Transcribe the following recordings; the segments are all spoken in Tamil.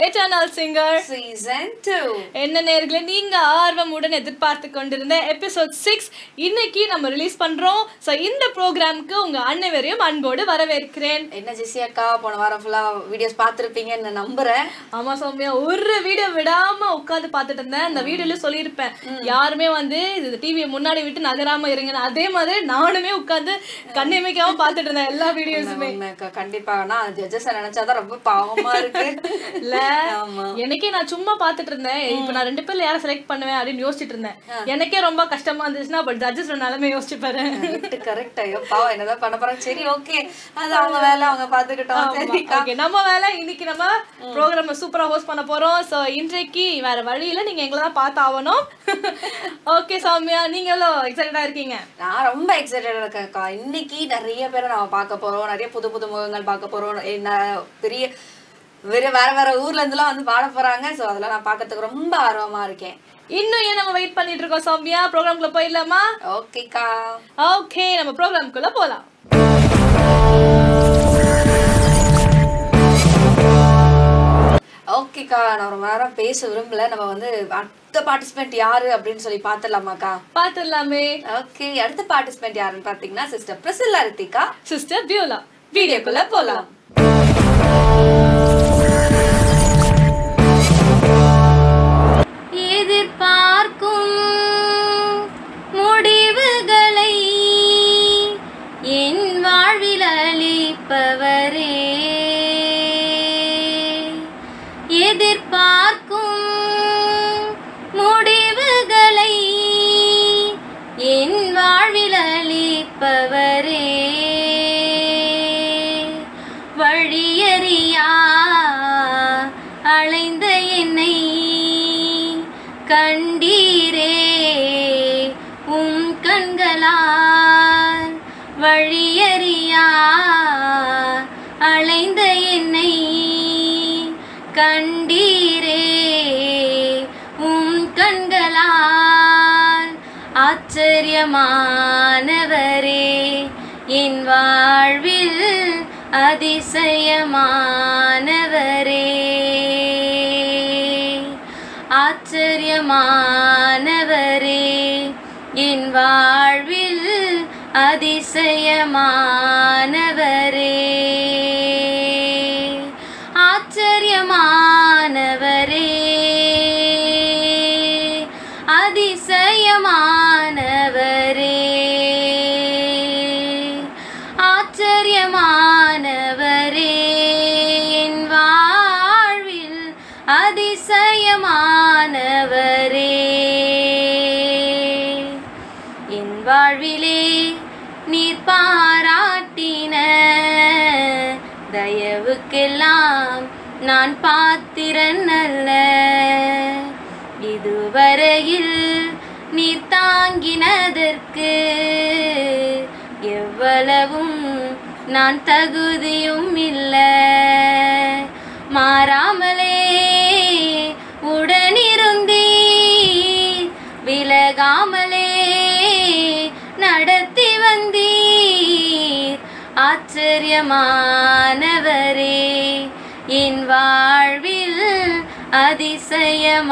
Eternal singer season 2. என்ன நேயர்களே, நீங்க ஆர்வமுடன் எதிர்பார்த்து கொண்டிருந்த எபிசோட் 6 இன்னைக்கு நம்ம ரிலீஸ் பண்றோம். சோ இந்த ப்ரோக்ராம்க்கு உங்க அனைவரையும் அன்போடு வரவேற்கிறேன். என்ன ஜெசி அக்கா, போன வாரம் ஃபுல்லா வீடியோஸ் பார்த்திருப்பீங்கன்னு நம்புறேன். ஆமா சௌமியா, ஒரு வீடியோ விடாம உட்கார்ந்து பார்த்துட்டு இருந்தேன். இந்த வீடியோல சொல்லியிருப்பேன், யாருமே வந்து இது டிவியை முன்னாடி விட்டு நகராம இருங்கன்னு. அதே மாதிரி நானுமே உட்கார்ந்து கண்ணிமைக்காம பார்த்துட்டு இருந்தேன் எல்லா வீடியோஸுமே. கண்டிப்பா. நான் ஜட்ஜஸ் நினைச்சாதான் ரொம்ப பாவமா இருக்கு. இல்ல, எனக்கே நான் சும்மா பாத்துட்டு இருந்தேன். இப்ப நான் 2 பேர்ல யாரை செலக்ட் பண்ணுவேன் அப்படின்னு யோசிச்சுட்டு இருந்தேன். எனக்கே ரொம்ப கஷ்டமா இருந்துச்சுன்னா பட் ஜட்ஜஸ் நிலைமை யோசிச்சு பாரு. கரெக்ட். ஐயோ பாவம், என்னதான் பண்ண போறோம். சரி, ஓகே, அது அவங்க வேலை, அவங்க பாத்துக்கிட்டோம். நம்ம வேலை. இன்னைக்கு நம்ம ப்ரோக்ராம் சூப்பரா ஹோஸ்ட் பண்ண போறோம். சோ இன்றைக்கு வேற வழியில நீங்க எங்களை தான் பார்த்து ஆகணும். ஓகே சௌமியா, நீங்க எவ்வளவு எக்ஸைட்டடா இருக்கீங்க? நான் ரொம்ப எக்ஸைட்டடா இருக்கேன்க்கா. இன்னைக்கு நிறைய பேரை நம்ம பார்க்க போறோம், நிறைய புது புது முகங்கள் பார்க்க போறோம். பெரிய வேற வேற ஊர்ல இருந்துலாம் வந்து பாட போறாங்க. சோ அதெல்லாம் நான் பார்க்கிறதுக்கு ரொம்ப ஆர்வமா இருக்கேன். இன்னும் ஏன் நம்ம வெயிட் பண்ணிட்டு இருக்கோம் சௌமியா, ப்ரோக்ராம்குள்ள போயிடலாமா? ஓகேக்கா. ஓகே, நம்ம ப்ரோக்ராம்குள்ள போலாம். ஓகேக்கா, நான் ரொம்ப நேரம் பேச விரும்பல. நம்ம வந்து அடுத்த பார்ட்டிசிபென்ட் யாரு அப்படின்னு சொல்லி பாத்துடலாமாக்கா? பாத்துடலாமே. ஓகே, அடுத்த பார்ட்டிசிபென்ட் யாருன்னு பாத்தீங்கன்னா sister Priscilla Ritika, sister Viola. வீடியோக்குள்ள போலாம். எதிர்பார்க்கும் முடிவுகளை என் வாழ்வில் அளிப்பவரே, எதிர்பார்க்கும் முடிவுகளை என் வாழ்வில் அளிப்பவரே, வழியறியா அலைந்த என்னை கண்டீரே உம் கண்களால், வழியறியா அலைந்த என்னை கண்டீரே உம் கண்களால், ஆச்சரியமானவரே என் வாழ்வில் அதிசயமானவரே, ஆச்சரியமானவரே என் வாழ்வில் அதிசயமானவரே, ஆச்சரியமானவரே அதிசயமானவரே, ஆச்சரியமானவரே என் வாழ்வில் அதிசயமானவரே, என் வாழ்விலே நீர் பாராட்டின தயவுக்கெல்லாம் நான் பாத்திரன் அல்ல, இதுவரையில் நீர் தாங்கினதற்கு எவ்வளவும் நான் தகுதியும் இல்லை, மாறாமலே உடனிருந்தீர், விலகாமலே நடத்தி வந்தீர், ஆச்சரியமானவரே என் வாழ்வில் அதிசயமானவரே,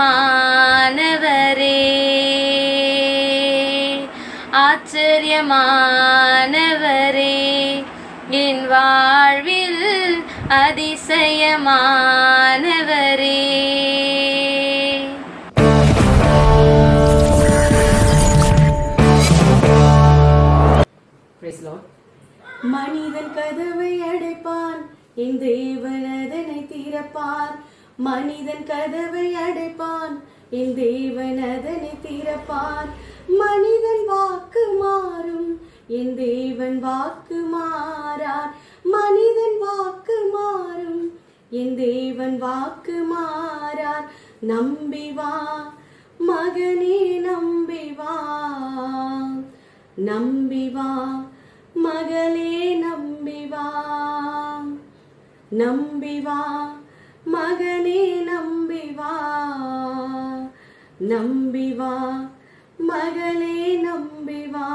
ஆச்சரியமானவரே என் வாழ்வில் அதிசயமானவரே. மனிதன் கதவை அடைப்பான், என் தேவன் அதனை திறப்பார். மனிதன் கதவை அடைப்பான், என் தேவன் அதனை திறப்பார். மனிதன் வாக்கு மாறும், என் தேவன் வாக்கு மாறார். மனிதன் வாக்கு மாறும், என் தேவன் வாக்கு மாறார். நம்பி வா மகனே, நம்பி வா, நம்பி வா மகளே, நம்பி வா, நம்பி வா மகனே, நம்பி வா, நம்பி வா மகளே, நம்பி வா.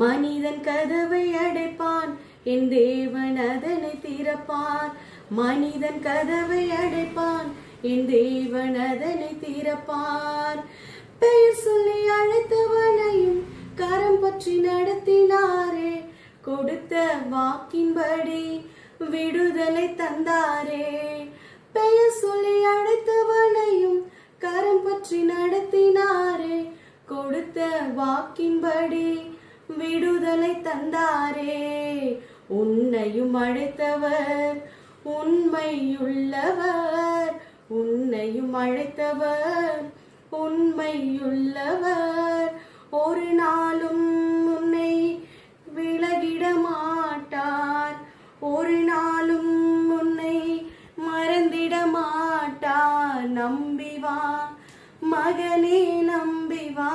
மனிதன் கதவை அடைப்பான், என் தேவன் அதனை திறப்பார். மனிதன் கதவை அடைப்பான், என் தேவன் அதனை திறப்பார். பெயர் சொல்லி அழைத்தவனையும் கரம் பற்றி நடத்தினாரே, கொடுத்த வாக்கின்படி விடுதலை தந்தாரே. பெயர் சொல்லி அழைத்தவனையும் கரம் பற்றி நடத்தினாரே, கொடுத்த வாக்கின்படி விடுதலை தந்தாரே. உன்னையும் அழைத்தவர் உண்மையுள்ளவர், உன்னையும் அழைத்தவர் உண்மையுள்ளவர். ஒரு நாளும் உன்னை விலகிட மாட்டார், ஒரு நாளும் உன்னை மறந்திட மாட்டார். நம்பி வா மகனே, நம்பி வா,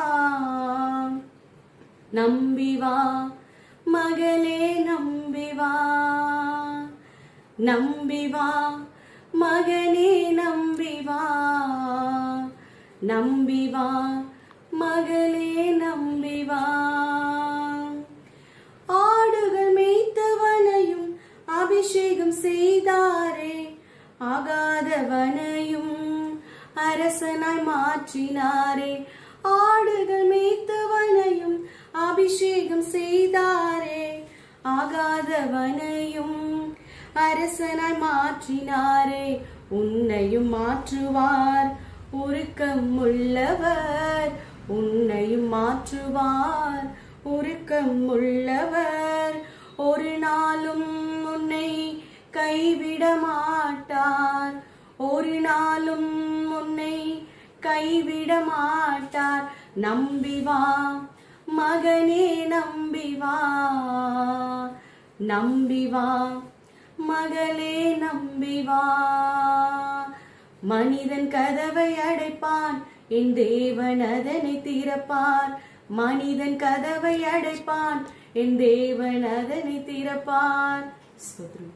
நம்பி வா மகளே, நம்பி வா, நம்பி வா மகனே, நம்பி வா, நம்பி வா மகளே, நம்பி வா. ஆடுகள் மேய்த்தவனையும் அபிஷேகம் செய்தாரே, ஆகாதவனையும் அரசனாய் மாற்றினாரே. ஆடுகள் மேய்த்தவனையும் அபிஷேகம் செய்தாரே, ஆகாதவனையும் அரசனாய் மாற்றினாரே. உன்னையும் மாற்றுவார் உருக்கம் உள்ளவர், உன்னையும் மாற்றுவார் உருக்கம் உள்ளவர். ஒரு நாளும் உன்னை கைவிட மாட்டார், ஒரு நாளும் உன்னை கைவிட மாட்டார். நம்பி வா மகனே, நம்பி வா, நம்பி வா மகளே, நம்பி வா. மனிதன் கதவை அடைப்பான், என் தேவன் அதனை திறப்பார். மனிதன் கதவை அடைப்பான், என் தேவன் அதனை திறப்பார். ஸ்தோத்திரம்.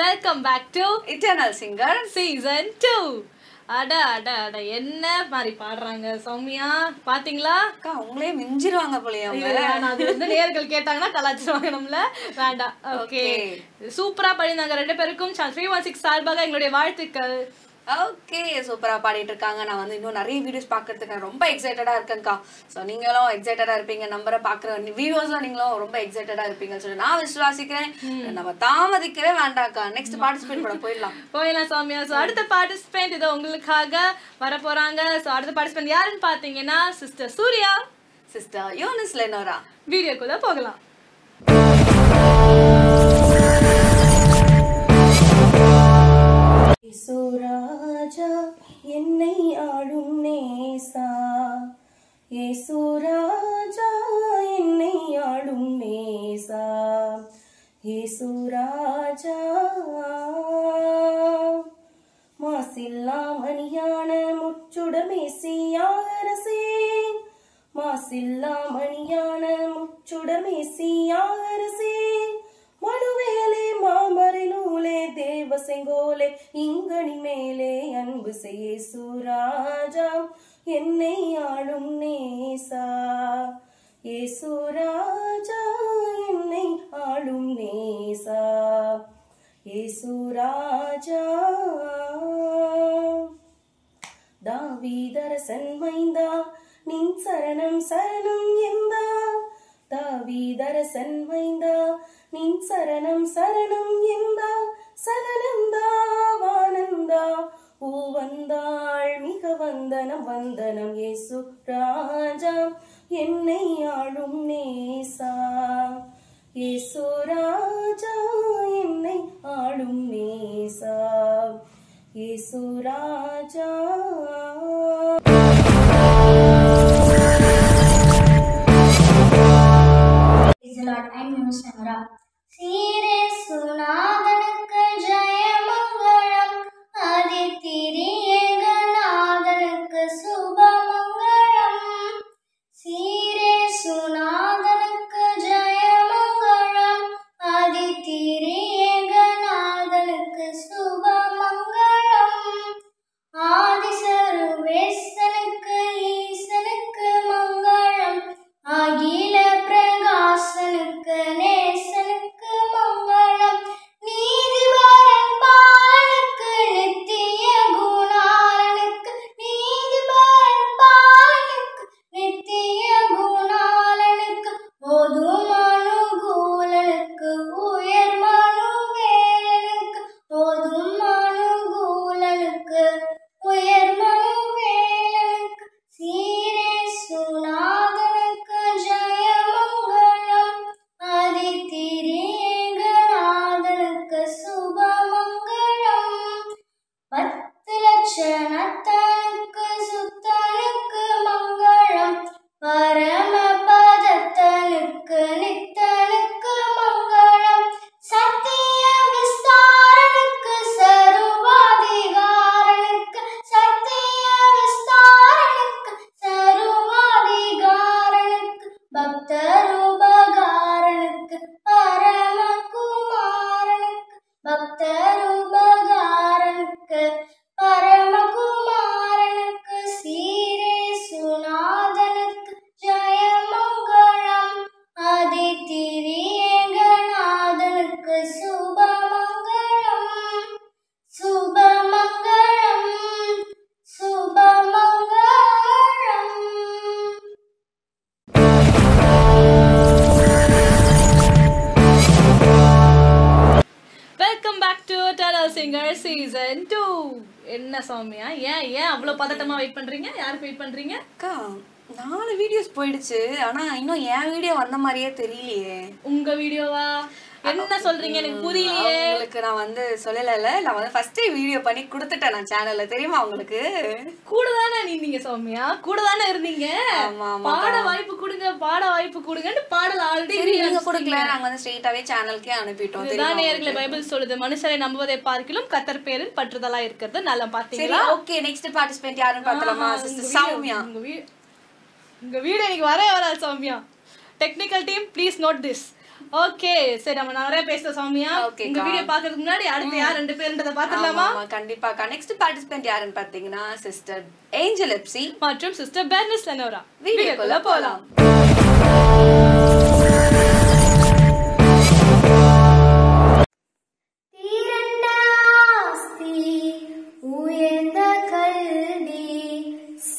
Welcome back to eternal singer season 2. அட அட அட என்ன மாதிரி பாடுறாங்க சௌமியா, பாத்தீங்களா? அக்கா உங்களே மிஞ்சிருவாங்க போலயே அவங்க. அது வந்து நேயர்கள் கேட்டாங்கன்னா கலாச்சிருவாங்க நம்மள, வேண்டாம். ஓகே, சூப்பரா பாடினாங்க ரெண்டு பேருக்கும் 316 சார்பாக எங்களுடைய வாழ்த்துக்கள். ஓகே, சூப்பரா பாடிட்டு இருக்காங்க. நான் வந்து இன்னும் நிறைய வீடியோஸ் பாக்குறதுக்கு ரொம்ப எக்ஸைட்டடா இருக்கேன்க்கா. ஸோ நீங்களும் எக்ஸைட்டடா இருப்பீங்க, நம்பரை பாக்குற வீடியோஸ்ல நீங்களும் ரொம்ப எக்ஸைட்டடா இருப்பீங்கன்னு சொல்லி நான் விசுவாசிக்கிறேன். நம்ம தாமதிக்கவே வேண்டாம்க்கா, நெக்ஸ்ட் பார்ட்டிசிபேட் பண்ண போயிடலாம் சௌமியா. ஸோ அடுத்த பார்ட்டிசிபென்ட் இதோ உங்களுக்காக வர போறாங்க. ஸோ அடுத்த பார்ட்டிசிபென்ட் யாருன்னு பாத்தீங்கன்னா சிஸ்டர் சூர்யா, சிஸ்டர் யூனிஸ் லெனோரா. வீடியோக்குள்ள போகலாம். இயேசு ராஜா என்னை ஆளும் நேசா, இயேசு ராஜா என்னை ஆளும் நேசா, இயேசு ராஜா. மாசில்லா மணியான முச்சுடர் மேசியாரசே, மாசில்லா மணியான முச்சுடர் மேசியாரசே. மனுவேலே மாமரை நூலே தேவ செங்கோலே இங்கனி மேலே அன்பு செய்ய சூராஜா என்னை ஆளும் நேசா, ஏசுராஜா என்னை ஆளும் நேசா, ஏசுராஜா. தாவீதரசன் மைந்தா நின் சரணம் சரணம் எந்தா, தாவீதரசன் மைந்தா நின் சரணம் சரணம் எந்தா, சதனந்தா வானந்தா பூவந்தாள் மிக வந்தனம் வந்தனம் இயேசு ராஜா என்னை ஆளும் நேசா, இயேசு ராஜா என்னை ஆளும் நேசா, இயேசு ராஜா. I'm Yunus Lemura. சீரே சுநாதனுக்கு ஜெயமங்களம், ஆதித்திரியேகநாதனுக்கு சுபமங்களம். சீரே சுநாதனுக்கு ஜெயமங்களம், ஆதித்திரியேகநாதனுக்கு சுபமங்களம். ஆதிசருவேசனுக்கு ஈசனுக்கு மங்களம், அகில பிரகாச என்ன சௌமியா, ஏன் அவ்வளவு பதட்டமா வெயிட் பண்றீங்க? யாருக்கு வெயிட் பண்றீங்க? அக்கா 4 வீடியோஸ் போயிடுச்சு, ஆனா இன்னும் என் வீடியோ வந்த மாதிரியே தெரியலையே. உங்க வீடியோவா? என்ன சொல்றீங்க, எனக்கு புரியலையே. உங்களுக்கு நான் வந்து சொல்லல, நான் வந்து ஃபர்ஸ்ட் வீடியோ பண்ணி கொடுத்துட்டேன் நான் சேனல்ல, தெரியுமா உங்களுக்கு? கூட தானே நீங்க சௌமியா, கூட தானே இருந்தீங்க. பாட வாய்ப்பு கொடுங்கன்னு பாடல் ஆல்ரெடி நீங்க கொடுக்கல, நாங்க வந்து ஸ்ட்ரைட்டாவே சேனலுக்கே அனுப்பிட்டோம். இதுதான் நேயர்களே பைபிள் சொல்லுது, மனுஷரை நம்புவதை பார்க்கிலும் கர்த்தர் பேரில் பற்றுதலா இருக்கிறது நல்லா பாத்தீங்களா? சரி, ஓகே, நெக்ஸ்ட் பார்ட்டிசிபென்ட் யாருன்னு பார்த்தலாமா? சிஸ்டர் சௌமியா. உங்க வீடியோ எனக்கு வராது Soumya. Technical team please note this. Okay, சரி, நம்ம நிறைய பேசுறோம் சௌமியா. உங்க வீடியோ பாக்குறதுக்கு முன்னாடி அடுத்து யார் 2 பேர்ன்றத பாத்துடலாமா? கண்டிப்பா. நெக்ஸ்ட் பார்ட்டிசிபென்ட் யாருன்னு பாத்தீங்கன்னா சிஸ்டர் ஏஞ்சல் எப்சி மற்றும் சிஸ்டர் பெர்னிஸ் லெனோரா. வீடியோக்குள்ள போலாம். தீரண்ட ஆஸ்தி, உயர்ந்த கல்வி,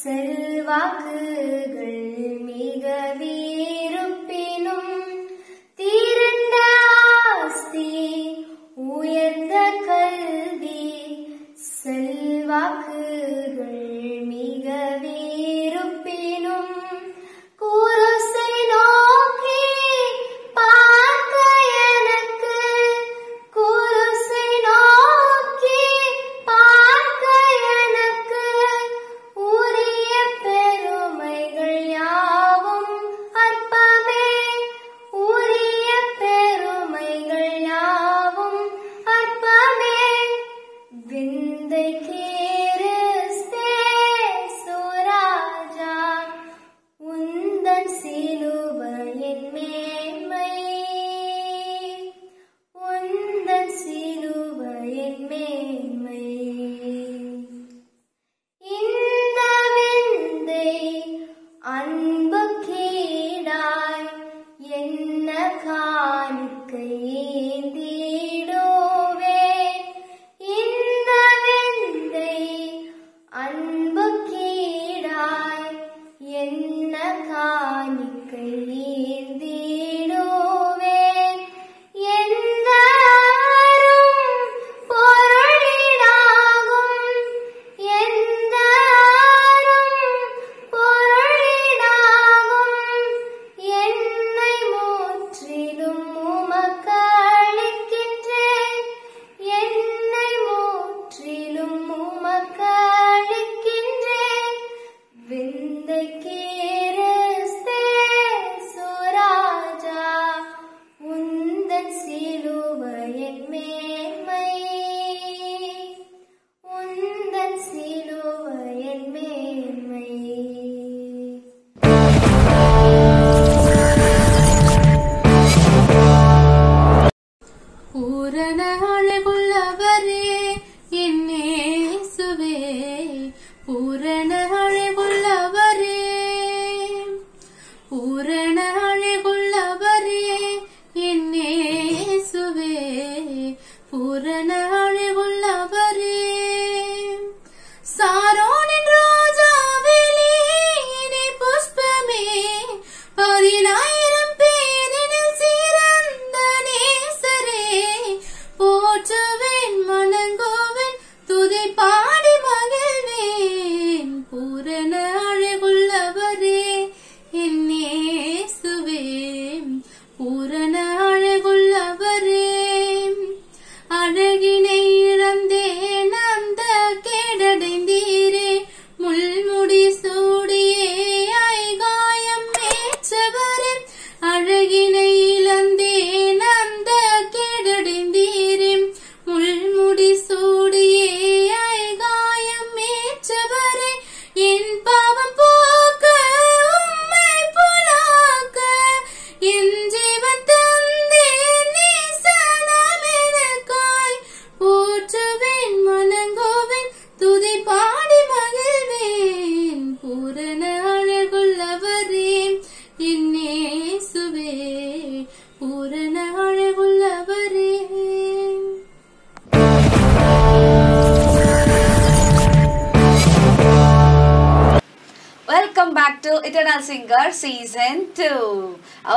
செல்வாக்குகள் மிக வீருப்பினும், தீரண்ட ஆஸ்தி, உயர்ந்த கல்வி, செல்வாக்குகள் மிக வீருப்பினும், குருசை நோக்கி பார்க்க எனக்கு, குருசை நோக்கி பார்க்க எனக்கு, உரிய பெருமைகள் யாவும் அற்பமே, உரிய பெருமைகள் யாவும் அற்பமே, விந்தை கிறிஸ்தே சுராஜா, உந்தன் சிலுவையின் மேன்மை, உந்தன் சிலுவையின் மேன்மை, இந்த விந்தை அன்பு கீடாய் என்ன காணிக்கை ஏந்திடுவேன், இந்த விந்தை அன்பு கீடாய் என்ன காணிக்கை ஏந்திடுவேன், எந்த அரும் பொருளினாகும், எந்த அரும் பொருளினாகும், என்னை முற்றிலும் உமக்கு அளிக்கின்றேன், என்னை முற்றிலும் உமக்கு அளிக்கின்றேன், விந்தை கிறிஸ்தே சுராஜா, உந்தன் சிலுவையின் மேன்மை, உந்தன் சிலுவையின் மேன்மை. பூரண அழகுள்ளவரே என் இயேசுவே, பூரண அழகுள்ளவரே, பூரண அழகுள்ளவரே என் இயேசுவே, பூரண அழகுள்ளவரே, சாரோனின் ரோஜாவிலே இணை புஷ்பமே, 10,000 பேரினில் சிறந்த நேசரே, Eternal Singer Season 2.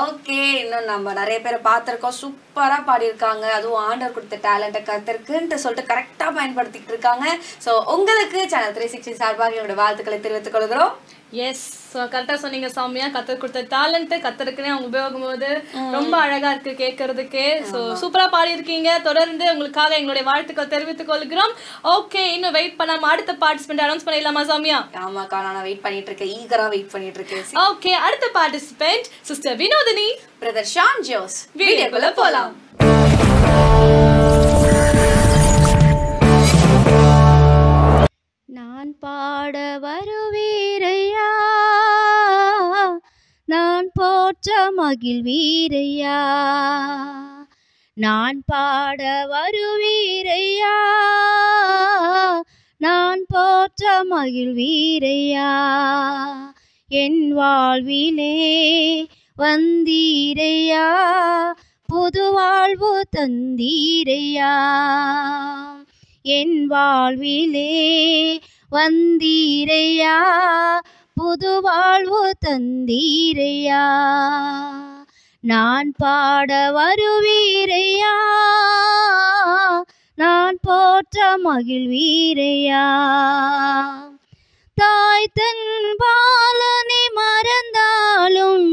ஓகே, இன்னும் நம்ம நிறைய பேரை பார்த்துருக்கோம், சூப்பராக பாடியிருக்காங்க. அதுவும் ஆண்டவர் கொடுத்த டேலண்ட்டை கற்றுக்குன்ட்டு சொல்லிட்டு கரெக்டாக பயன்படுத்திக்கிட்டு இருக்காங்க. ஸோ உங்களுக்கு சேனல் 360 சார்பாக என்னோட வாழ்த்துக்களை தெரிவித்துக் கொள்கிறோம். எஸ், ஸோ கரெக்டாக சொன்னீங்க சௌமியா. கத்தர் கொடுத்த டேலண்ட்டு கத்தருக்குன்னே அவங்க உபயோகம் போது ரொம்ப அழகா இருக்கு கேட்கறதுக்கே. ஸோ சூப்பரா பாடியிருக்கீங்க. தொடர்ந்து உங்களுக்காக எங்களுடைய வாழ்த்துக்கள் தெரிவித்துக் கொள்கிறோம். ஓகே, இன்னும் வெயிட் பண்ணாம அடுத்த பார்ட்டிசிபென்ட் அனௌன்ஸ் பண்ணிடலாமா சௌமியா? ஆமாக்கா, நான் வெயிட் பண்ணிட்டு இருக்கேன், ஈகரா வெயிட் பண்ணிட்டு இருக்கேன். ஓகே, அடுத்த participant sister Vinodhini, brother Shaan Jose. வீடியோக்குள்ள போலாம். நான் பாட வருவீரையா, நான் போற்ற மகிழ்வீரையா, நான் பாட வருவீரையா, நான் போற்ற மகிழ்வீரையா, என் வாழ்விலே வந்தீரையா, புது வாழ்வு தந்தீரையா, என் வாழ்விலே வந்தீரையா, புது வாழ்வு தந்தீரையா, நான் பாட வருவீரையா, நான் போற்ற மகிழ்வீரையா, தாய் தன் பாலனை மறந்தாலும்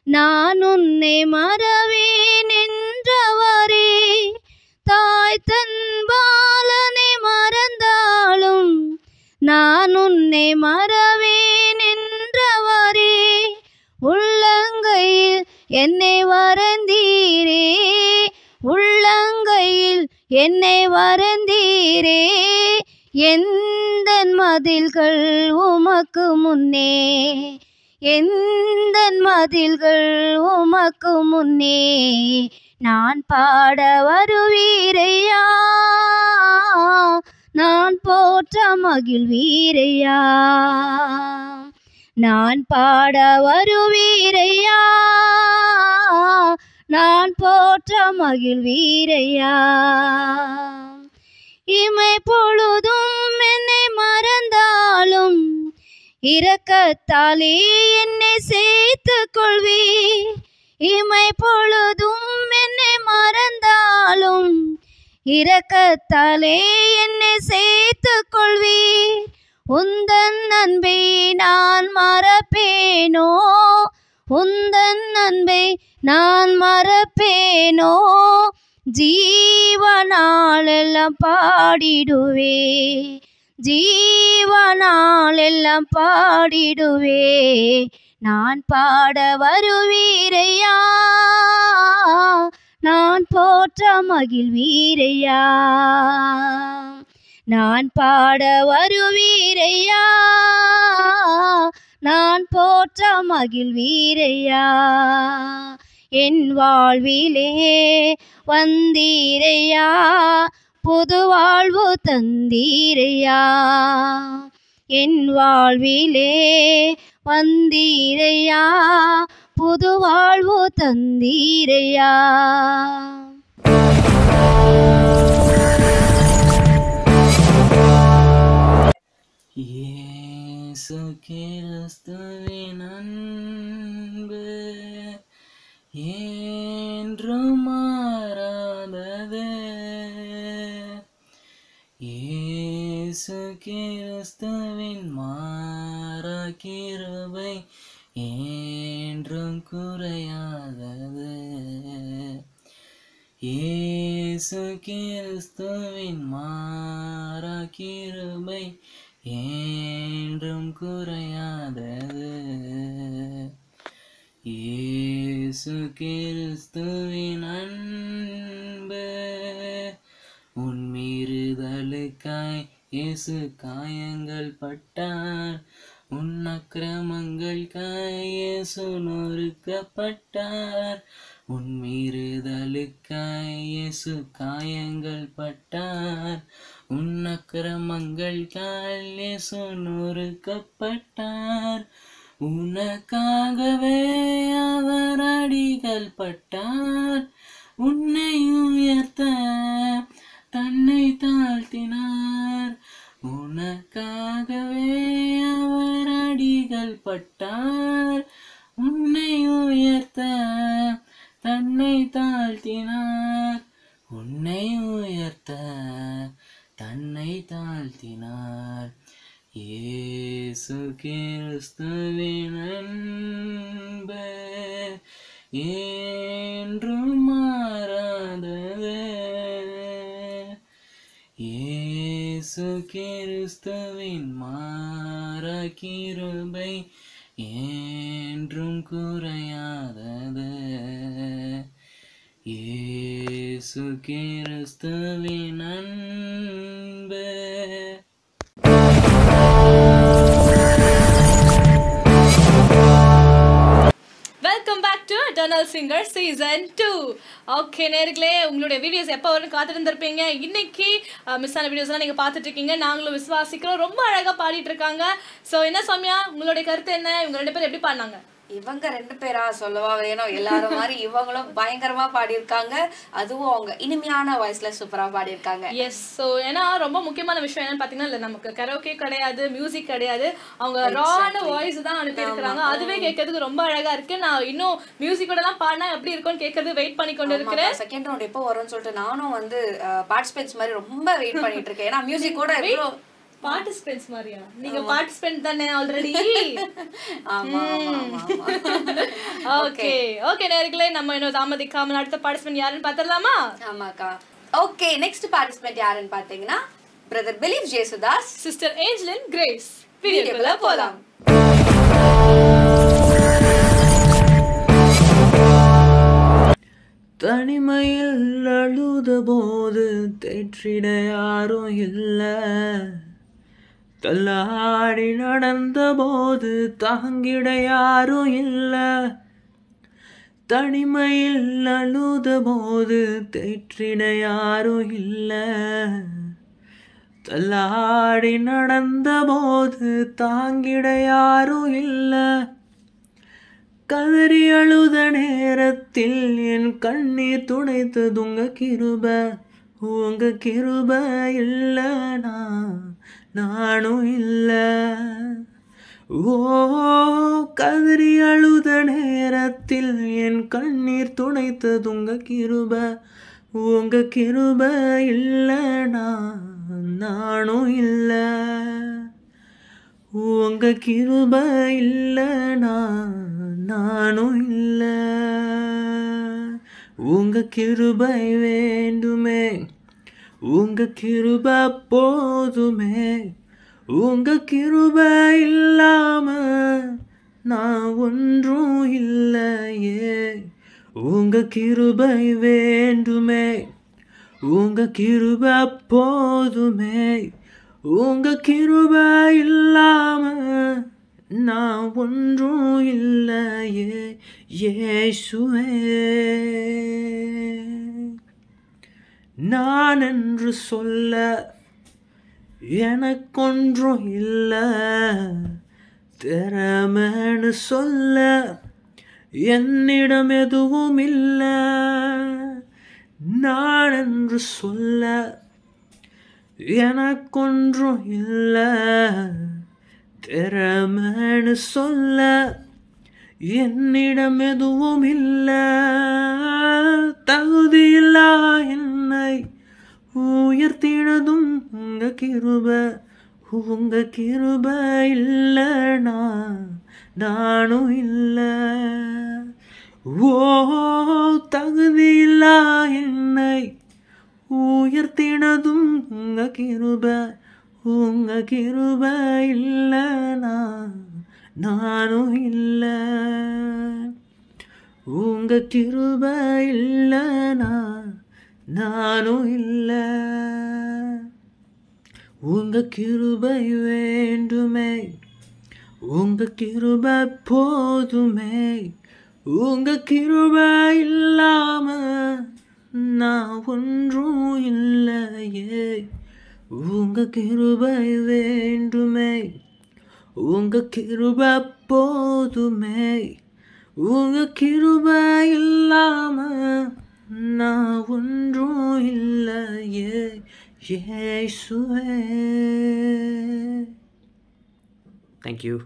நான் உன்னை மறவேன் என்றவரே, தாய் தன் பாலனை மறந்தாலும் நான் உன்னை மறவேன் என்றவரே, உள்ளங்கையில் என்னை வரைந்தீரே, உள்ளங்கையில் என்னை வரைந்தீரே, எந்தன் மதில்கள் உமக்கு முன்னே, எந்தன் மதில்கள் உமக்கு முன்னே, நான் பாட வருவீரையா, நான் போற்ற மகிழ்வீரையா, நான் பாட வருவீரையா, நான் போற்ற மகிழ்வீரையா, இமை பொழுதும் என்னை மறந்தாலும் இரக்கத்தாலே என்னை சேர்த்துக் கொள்வீர், இமை பொழுதும் என்னை மறந்தாலும் இரக்கத்தாலே என்னை சேர்த்துக் கொள்வீர், உந்தன் அன்பை நான் மறப்பேனோ, உந்தன் அன்பை நான் மறப்பேனோ, ஜீவனாலெல்லாம் பாடிடுவே, ஜீவனாலெல்லாம் பாடிடுவே, நான் பாட வருவீரையா, நான் போற்ற மகிழ்வீரையா, நான் பாட வருவீரையா, நான் போற்ற மகிழ்வீரையா, என் வாழ்விலே வந்தீரையா, புது வாழ்வு தந்தீரையா, என் வாழ்விலே வந்தீரையா, புது வாழ்வு தந்தீரையா. இயேசு கிறிஸ்துவின் அன்பு என்றும் மாறாதது, இயேசு கிறிஸ்துவின் மாறா கிருபை என்றும் குறையாதது, இயேசு கிறிஸ்துவின் மாறா கிருபை என்றும் குறையாதது, இயேசு கிறிஸ்துவின் அன்பு உன் மீறுதலுக்காய் இயேசு காயங்கள் பட்டார், உன் அக்கிரமங்களுக்காய் இயேசு நொறுக்கப்பட்டார், உன் மீறுதலுக்காய் இயேசு காயங்கள் பட்டார், உன் அக்கிரமங்களுக்காய் இயேசு நொறுக்கப்பட்டார், உனக்காகவே அவர் அடிகள் பட்டார், உன்னை உயர்த்த தன்னை தாழ்த்தினார், உனக்காகவே அவர் அடிகள் அடிகள் பட்டார் உன்னை உயர்த்த தன்னை தாழ்த்தினார் உன்னை உயர்த்த தன்னை தாழ்த்தினார் இயேசு கிறிஸ்துவின் அன்பு என்றும் மாறாதது இயேசு கிறிஸ்துவின் மாறா கிருபை என்றும் குறையாதது இயேசு கிறிஸ்துவின் அன்பு. Welcome back to eternal singer season 2. Okay நேர்களே, உங்களுடைய வீடியோஸ் எப்போ வரும் காத்துட்டு இருந்திருப்பீங்க. இன்னைக்கு மிஸ் ஆன வீடியோஸ்லாம் நீங்கள் பார்த்துட்டு இருக்கீங்க. நாங்களும் விசுவாசிக்கிறோம். ரொம்ப அழகாக பாடிட்டு இருக்காங்க. ஸோ என்ன சௌமியா, உங்களுடைய கருத்து என்ன? இவங்க 2 பேரும் எப்படி பாடினாங்க? இவங்க 2 பேரா சொல்லவா வேணும், எல்லாரும் மாதிரி இவங்களும் பயங்கரமா பாடியிருக்காங்க. அதுவும் அவங்க இனிமையான வாய்ஸ்ல சூப்பரா பாடியிருக்காங்க. எஸ். ஸோ ஏன்னா ரொம்ப முக்கியமான விஷயம் என்னன்னு பார்த்தீங்கன்னா, இல்லை நமக்கு கரோக்கே கிடையாது, மியூசிக் கிடையாது, அவங்க ரான வாய்ஸ் தான் அனுப்பியிருக்கிறாங்க. அதுவே கேட்கறதுக்கு ரொம்ப அழகா இருக்கு. நான் இன்னும் மியூசிக்கோடலாம் பாடினா எப்படி இருக்கும்னு கேட்கறது வெயிட் பண்ணி கொண்டு இருக்கிறேன். செகண்ட் ரவுண்ட் எப்போ வரும்னு சொல்லிட்டு நானும் வந்து பார்ட்டிசிபேட்ஸ் மாதிரி ரொம்ப வெயிட் பண்ணிட்டு இருக்கேன். ஏன்னா மியூசிக்கோட எவ்வளோ பார்ட்டிசிபென்ட்ஸ் மாதிரியா? நீங்க பார்ட்டிசிபென்ட் தானே ஆல்ரெடி. ஆமா ஆமா. ஓகே ஓகே நேர்களே, நம்ம இன்னும் தாமதிக்காம அடுத்த பார்ட்டிசிபென்ட் யாருன்னு பார்த்தறலாமா? ஆமாக்கா. ஓகே, நெக்ஸ்ட் பார்ட்டிசிபென்ட் யாருன்னு பாத்தீங்கன்னா brother Believe Jesudas, sister Angeline Grace. வீடியோக்குள்ள போலாம். தனிமையில் அழுத போது தேற்றிட யாரும் இல்லை, தள்ளாடி நடந்த போது தாங்கிட யாரும் இல்லை. தனிமையில் அழுத போது தேற்றிட யாரும் இல்லை, தள்ளாடி நடந்த போது தாங்கிட யாரும் இல்லை. கதறி அழுத நேரத்தில் என் கண்ணீர் துடைத்தது உங்க கிருப, உங்க கிருப இல்லைனா நானும் இல்லை. ஓ, கதறி அழுத நேரத்தில் என் கண்ணீர் துடைத்தது உங்க கிருப, உங்க கிருப இல்லைனா நானும் இல்லை. உங்க கிருப இல்லைனா நானும் இல்லை. உங்க கிருபை வேண்டுமே, உங்க கிருப போதுமே, உங்க கிருபை இல்லாம நான் ஒன்றும் இல்லையே. உங்க கிருபை வேண்டுமே, உங்க கிருப போதுமே, உங்க கிருபை இல்லாம நான் ஒன்றும் இல்லையே. இயேசுவே, நான் என்று சொல்ல எனக்கொன்றும் இல்லை, திறமைன்னு சொல்ல என்னிடம் எதுவும் இல்லை. நான் என்று சொல்ல எனக்கொன்றும் இல்லை, திறமைன்னு சொல்ல என்னிடம் எதுவும் இல்லை. தகுதியில்லா என்னை உயர்த்தினதும் உங்க கிருப, உங்க கிருப இல்லைனா நானும் இல்லை. ஓ, தகுதியில்லா என்னை உயர்த்தினதும் உங்க கிருப, உங்க கிருப இல்லைனா நானும் இல்லை. உங்க கிருப இல்லைனா நானும் இல்லை. உங்க கிருபை வேண்டுமே, உங்க கிருபை போதுமே, உங்க கிருபை இல்லாம நான் ஒன்றும் இல்லையே. உங்க கிருபை வேண்டுமே, உங்க கிருபை போதுமே, உங்க கிருபை இல்லாம நான் ஒன்றும் இல்லையே. இயேசுவே. Thank you.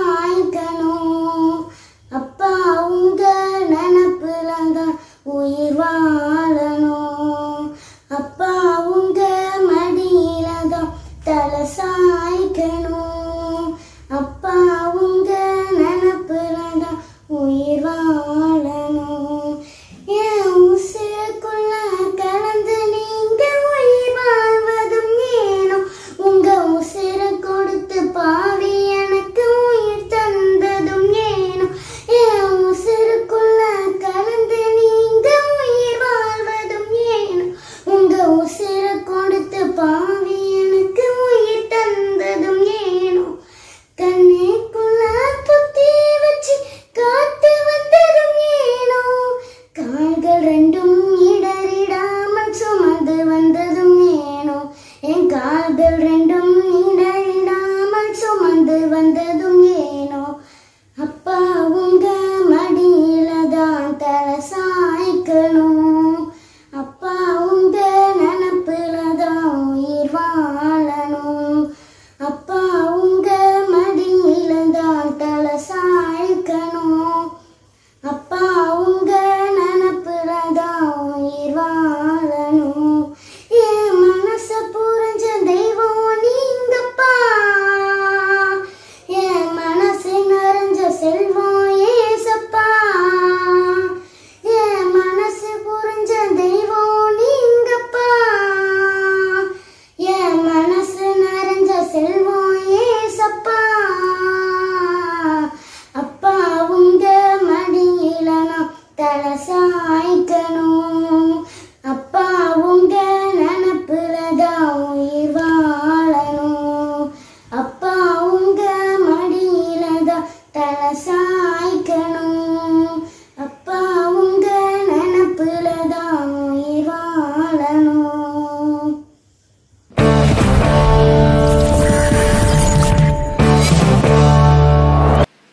சாய்க்கணும். அப்பா உங்க நினப்புலதான் உயிர் வாழணும். அப்பா உங்க மடியிலதான் தலை சாய்க்கணும். அப்பா உங்க நினப்புலதான் உயிர் வாழணும். என் உசிருக்குள்ள கலந்து நீங்க உயிர் வாழ்வதும் ஏனோ. உங்க உசிரை கொடுத்து பாவி எனக்கு உயிர் தந்ததும் ஏனோ. என் உசிருக்குள்ள கலந்து நீங்க உயிர் வாழ்வதும் ஏனோ. உங்க உசிரை கொடுத்து பாவி எனக்கு உயிர் தந்ததும் ஏனோ. கண்ணுக்குள்ள புத்தி வச்சு காத்து வந்ததும் ஏனோ. கால்கள் ரெண்டும் இடறிடாமல் சுமந்து வந்ததும் ஏனோ. என் கால்கள் ரெண்டும் இடறிடாமல் சுமந்து வந்ததும் ஏனோ. அப்பா உங்க மடியில தான் தலை சாய்க்கணும். அப்பா உங்க நினப்புல தான் உயிர் வாழணும். அப்பா உங்க மடியில தான் தலை சாய்க்கணும். அப்பா உங்க நினப்புல தான் உயிர் வாழணும். என் மனச புரிஞ்ச தெய்வம் நீங்கப்பா. என் மனசு நிறைஞ்ச செல்வம் ஏசப்பா. என் மனசு புரிஞ்ச தெய்வம் நீங்கப்பா. என் மனசு நிறைஞ்ச செல்வம் ஏசப்பா. அப்பா உங்க மடியில நான் தலை சாய்க்கணும். அப்பா உங்க நினப்புல தான் உயிர் வாழணும். அப்பா உங்க மடியில தான் தலை சாய்க்கணும். அப்பா உங்க நினப்புல தான் உயிர் வாழணும்.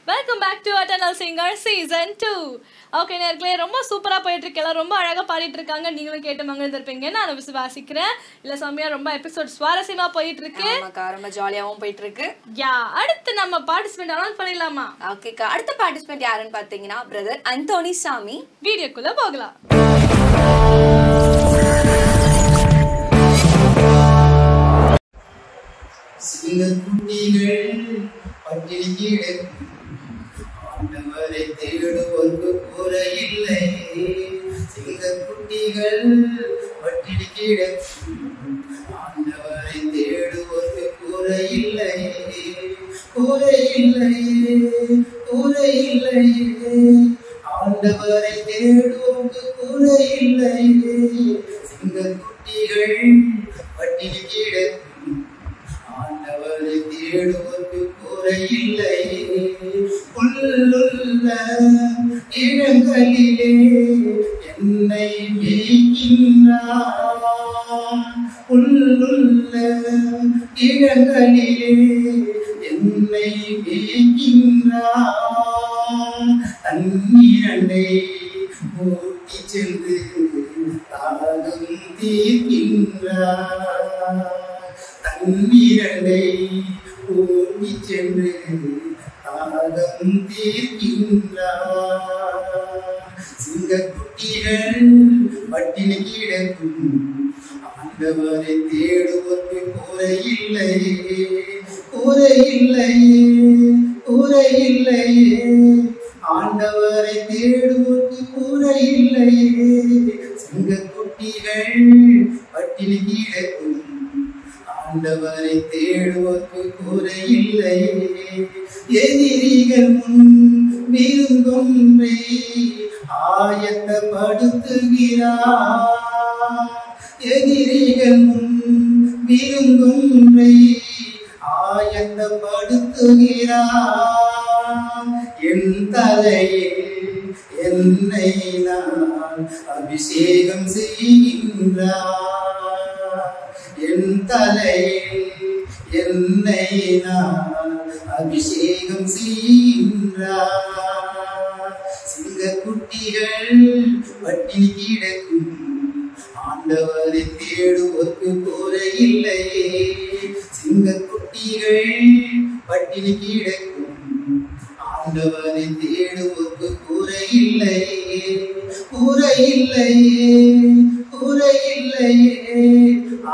Welcome back to eternal singer season 2. Okay நேர்களே, ரொம்ப சூப்பரா போயிட்டு இருக்கு. எல்லாம் ரொம்ப அழகா பாடிட்டு இருக்காங்க. நீங்களும் கேட்டு மகிழ்ந்திருப்பீங்க நான் விசுவாசிக்கிறேன். இல்ல சமயா ரொம்ப எபிசோட் சுவாரஸ்யமா போயிட்டு இருக்கு. ஆமாக்கா, ரொம்ப ஜாலியாவும் போயிட்டு இருக்கு. யா, அடுத்து நம்ம பார்ட்டிசிபென்ட் அனௌன்ஸ் பண்ணிடலாமா? ஓகேக்கா, அடுத்த பார்ட்டிசிபென்ட் யாருன்னு பாத்தீங்கன்னா பிரதர் அந்தோனி சாமி. வீடியோக்குள்ள போகலாம். சிங்கக்குட்டிகள் பட்டினி கிடக்கும் ஆண்டவரை தேடுவதற்கு குறையில்லை. சிங்கக்குட்டிகள் பட்டினி கிடக்கும் ஆண்டவரை தேடுவதற்கு குறையில்லை. குறையில்லை குறையில்லை ஆண்டவரை தேடுவதற்கு குறையில்லை. சிங்கக்குட்டிகள் பட்டினி கிடக்கும் ஆண்டவரை தேடுவதற்கு குறையில்லை. உள்ளுள்ள இடங்களிலே என்னை மேய்க்கின்றார். உள்ளுள்ள இடங்களிலே என்னை மேய்க்கின்றார். தண்ணீரண்டை ஊட்டி சென்று தாகம் தீர்க்கின்றார். தண்ணீரண்டை ஊட்டி சென்று தாகம் தீர்க்கின்றார். சிங்கக்குட்டிகள் பட்டினி கிடக்கும் ஆண்டவரை தேடுவதற்கு குறையில்லை. குறையில்லை குறையில்லை ஆண்டவரை தேடுவதற்கு குறையில்லை. சிங்கக்குட்டிகள் பட்டினி கிடக்கும் ஆண்டவரை தேடுவதற்கு குறையில்லை. எதிரிகள் முன் விருந்தொன்றை ஆயத்தப்படுத்துகிறார். எதிரிகள் முன் விருந்தொன்றை ஆயத்தப்படுத்துகிறார். என் தலையில் என்னை நான் அபிஷேகம் செய்கின்றார். என் தலையில் என்னை நான் அபிஷேகம் செய்கின்றார். சிங்கக்குட்டிகள் பட்டினி கிடக்கும் ஆண்டவரை தேடுவதற்கு குறையில்லை. சிங்கக்குட்டிகள் பட்டினி கிடக்கும் ஆண்டவரை தேடுவோர்க்கு குறையில்லையே குறையில்லையே குறையில்லையே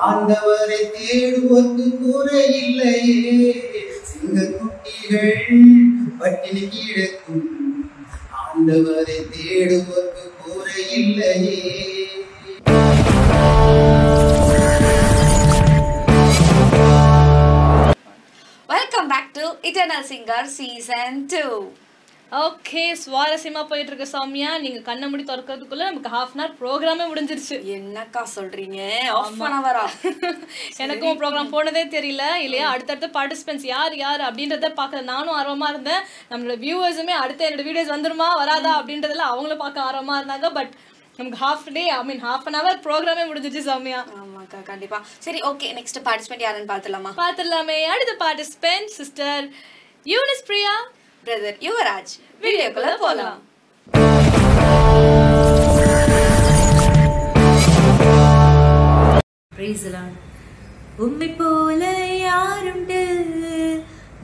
ஆண்டவரை தேடுவோர்க்கு குறையில்லையே சிங்கக்குட்டிகள் பட்டினி கிடக்கும் ஆண்டவரை தேடுவோர்க்கு குறையில்லையே. Welcome back to eternal singer season 2. Okay, சுவாரஸ்யமா போயிட்டு இருக்கு சௌமியா. நீங்க கண்ணை மூடி திறக்கிறதுக்குள்ள நமக்கு ½ hour ப்ரோக்ராமே முடிஞ்சிருச்சு. என்னக்கா சொல்றீங்க? ½ hour எனக்கும் ப்ரோக்ராம் போனதே தெரியல இல்லையா. அடுத்தடுத்த பார்ட்டிசிபென்ட்ஸ் யார் யார் அப்படின்றத பார்க்க நானும் ஆர்வமா இருந்தேன். நம்மளோட வியூவர்ஸுமே அடுத்த என்னோட வீடியோஸ் வந்துருமா வராதா அப்படின்றதுல அவங்களும் பார்க்க ஆர்வமா இருந்தாங்க. பட் நமக்கு ½ hour ப்ரோக்ராமே முடிஞ்சிச்சு சௌமியா. ஆமாக்கா, கண்டிப்பா. சரி, ஓகே, நெக்ஸ்ட் பார்ட்டிசிபென்ட் யாருன்னு பார்த்துடலாமே. அடுத்த participant sister Eunice Priya, brother Yuvraj. வீடியோக்குள்ள போலாம். உம்மை போல யாருண்டு,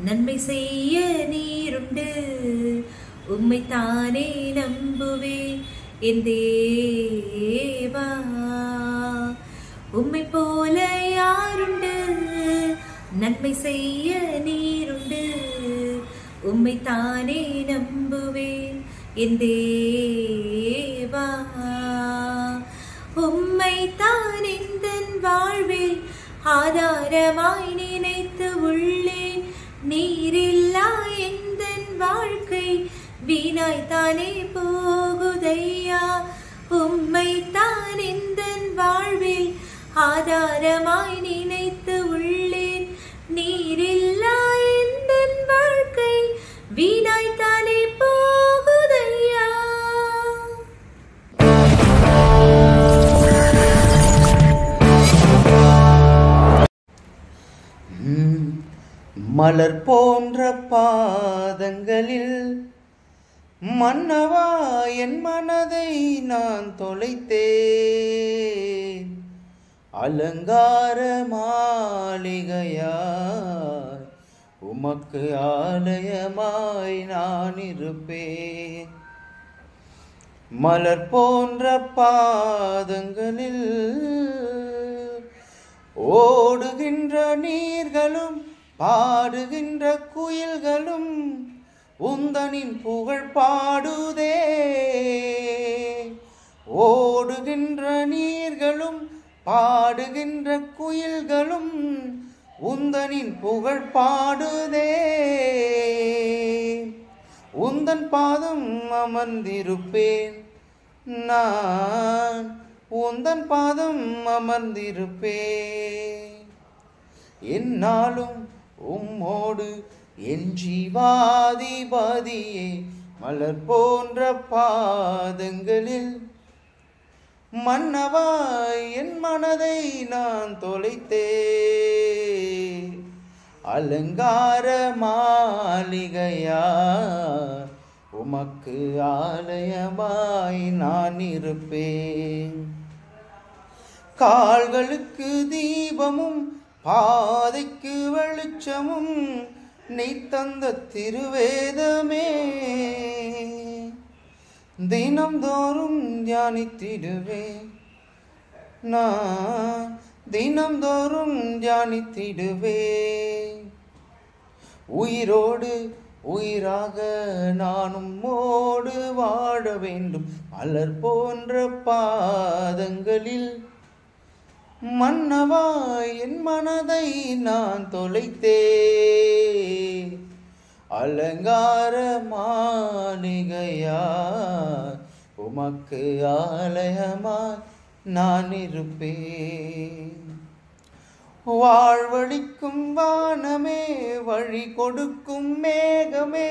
நன்மை செய்ய நீருண்டு, உம்மை தானே நம்புவேன் என் தேவா. உம்மை போல யாருண்டு, நன்மை செய்ய நீருண்டு, உம்மை தானே நம்புவேன் என் தேவா. உம்மை தான் எந்தன் வாழ்வில் ஆதாரமாய் நினைத்து உள்ளேன். நீரில்லா எந்தன் வாழ்க்கை வீணாய்த்தானே போகுதையா. உம்மை தான் எந்தன் வாழ்வில் ஆதாரமாய் நினைத்து உள்ளேன். நீரில்லா எந்தன் வாழ்க்கை வீணாய்த்தானே போகுதையா. மலர் போன்ற பாதங்களில் மன்னவா என் மனதை நான் தொலைத்தேன். அலங்கார மாளிகையாய் உமக்கு ஆலயமாய் நான் இருப்பேன். மலர் போன்ற பாதங்களில் ஓடுகின்ற நீர்களும் பாடுகின்ற குயில்களும் உந்தனின் புகழ் பாடுதே. ஓடுகின்ற நீர்களும் பாடுகின்ற குயில்களும் உந்தனின் புகழ் பாடுதே. உந்தன் பாதம் அமர்ந்திருப்பேன் நான், உந்தன் பாதம் அமர்ந்திருப்பேன். என்னாலும் உம்மோடு என் ஜீவாதிபதியே. மலர் போன்ற பாதங்களில் மன்னவா என் மனதை நான் தொலைத்தேன். அலங்கார மாளிகையா உமக்கு ஆலயமாய் நான் இருப்பேன். கால்களுக்கு தீபமும் பாதைக்கு வெளிச்சமும் நீ தந்த திருவேதமே. தினம்தோறும் தியானித்திடுவேன் நான், தினம்தோறும் தியானித்திடுவேன். உயிரோடு உயிராக நானும் மோடு வாழ வேண்டும். மலர் போன்ற பாதங்களில் மன்னவா என் மனதை நான் தொலைத்தேன். அலங்கார மாளிகையா உமக்கு ஆலயமாய் நான் இருப்பேன். வாழ்வழிக்கும் வானமே, வழி கொடுக்கும் மேகமே,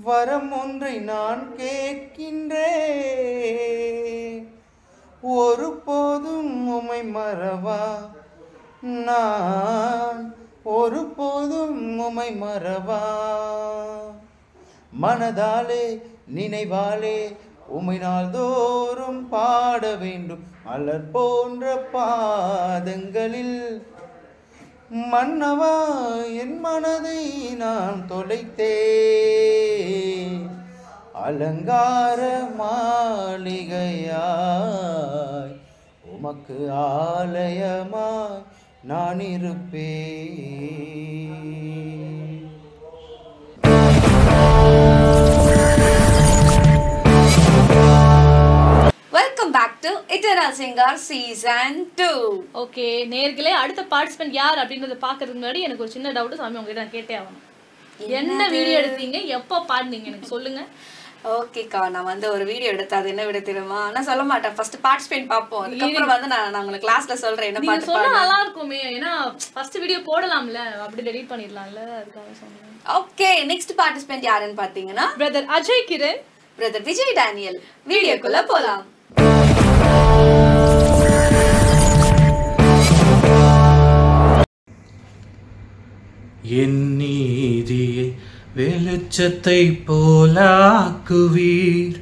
வரம் ஒன்றை நான் கேட்கின்றேன். ஒருபோதும் உம்மை மறவா நான், ஒருபோதும் உம்மை மறவா. மனதாலே நினைவாலே உம்மை நாள்தோறும் பாட வேண்டும். மலர் போன்ற பாதங்களில் மன்னவா என் மனதை நான் தொலைத்தேன். அலங்கார மாளிகையாய் உமக்கு ஆலயமாய் நான் இருப்பேன். Welcome back to eternal singer season 2. Okay நேர்களே, அடுத்த பார்ட்டிசிபென்ட் யார் அப்படின்றத பாக்குறதுக்கு முன்னாடி எனக்கு ஒரு சின்ன டவுட் சாமி உங்ககிட்ட நான் கேட்டே ஆகணும். என்ன வீடியோ எடுத்தீங்க, எப்போ பாடுனீங்க எனக்கு சொல்லுங்க. ஓகேக்கா, நான் வந்து ஒரு வீடியோ எடுத்தேன். அது என்ன வீடியோ தெரியுமா? நான் சொல்ல மாட்டேன், ஃபர்ஸ்ட் பார்ட்டிசிபேட் பார்ப்போம், அதுக்கப்புறம் வந்து நான் உங்களுக்கு கிளாஸ்ல சொல்றேன் என்ன பாட்டு சொன்னா நல்லா இருக்குமே. ஏன்னா ஃபர்ஸ்ட் வீடியோ போடலாம்ல, அப்படி டெலீட் பண்ணிடலாம்ல, அதுக்காக சொன்னேன். ஓகே, நெக்ஸ்ட் பார்ட்டிசிபென்ட் யாருன்னு பாத்தீங்கன்னா brother Ajay Kiran, brother Vijay Daniel. வீடியோக்குள்ள போலாம். என் நீதியை வெளிச்சத்தை போலாக்குவீர்,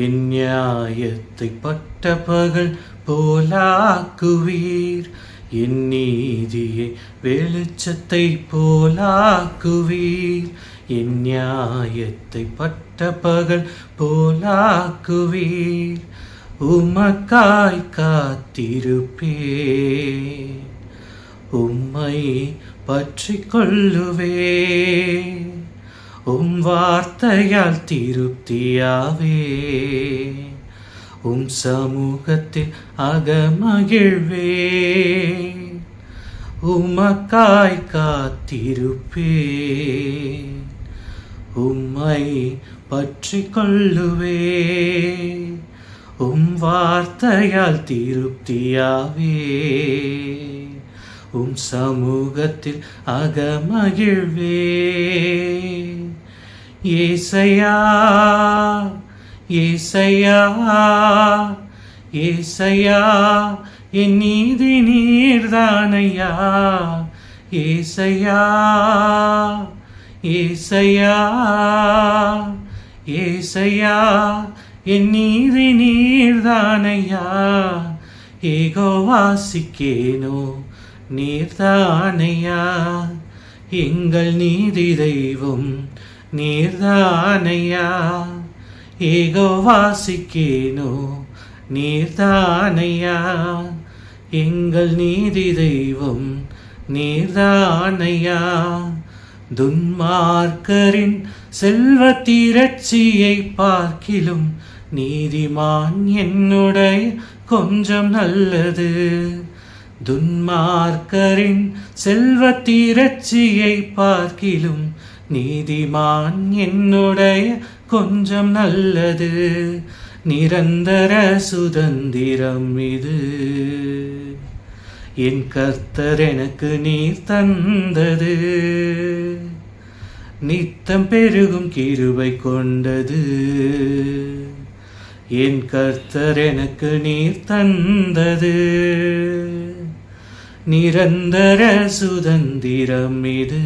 என் நியாயத்தை பட்ட பகல் போலாக்குவீர். என் நீதியை வெளிச்சத்தை போலாக்குவீர், என் நியாயத்தை பட்ட பகல் போலாக்குவீர். உமக்காய் காத்திருப்பேன், உம்மை பற்றி கொள்ளுவேன். உம் வார்த்தையால் திருப்தியாவே, உம் சமூகத்தில் அகமகிழ்வேன். உமக்காய் காத்திருப்பேன், உம்மை பற்றி கொள்ளுவேன். உம் வார்த்தையால் திருப்தியாவே, உம் சமூகத்தில் அகமகிழ்வேன். ஏசையா ஏசையா ஏசையா, என் நீதி நீர்தானையா. ஏசையா ஏசையா ஏசையா, என் நீதி நீர்தானையா. ஏகோவாசிக்கேனோ நீர்தானையா, எங்கள் நீதி தெய்வம் நீர்தானையா. ஏகோவாசிக்கேனோ நீர்தானையா, எங்கள் நீதி தெய்வம் நீர்தானையா. துன்மார்க்கரின் செல்வ திரட்சியை பார்க்கிலும் நீதிமான் என்னுடைய கொஞ்சம் நல்லது. துன்மார்க்கரின் செல்வ திரட்சியை பார்க்கிலும் நீதிமான் என்னுடைய கொஞ்சம் நல்லது. நிரந்தர சுதந்திரம் இது, என் கர்த்தர் எனக்கு நீர் தந்தது. நித்தம் பெருகும் கிருபை கொண்டது, என் கர்த்தர் எனக்கு நீர் தந்தது. நிரந்தர சுதந்திரம் இது,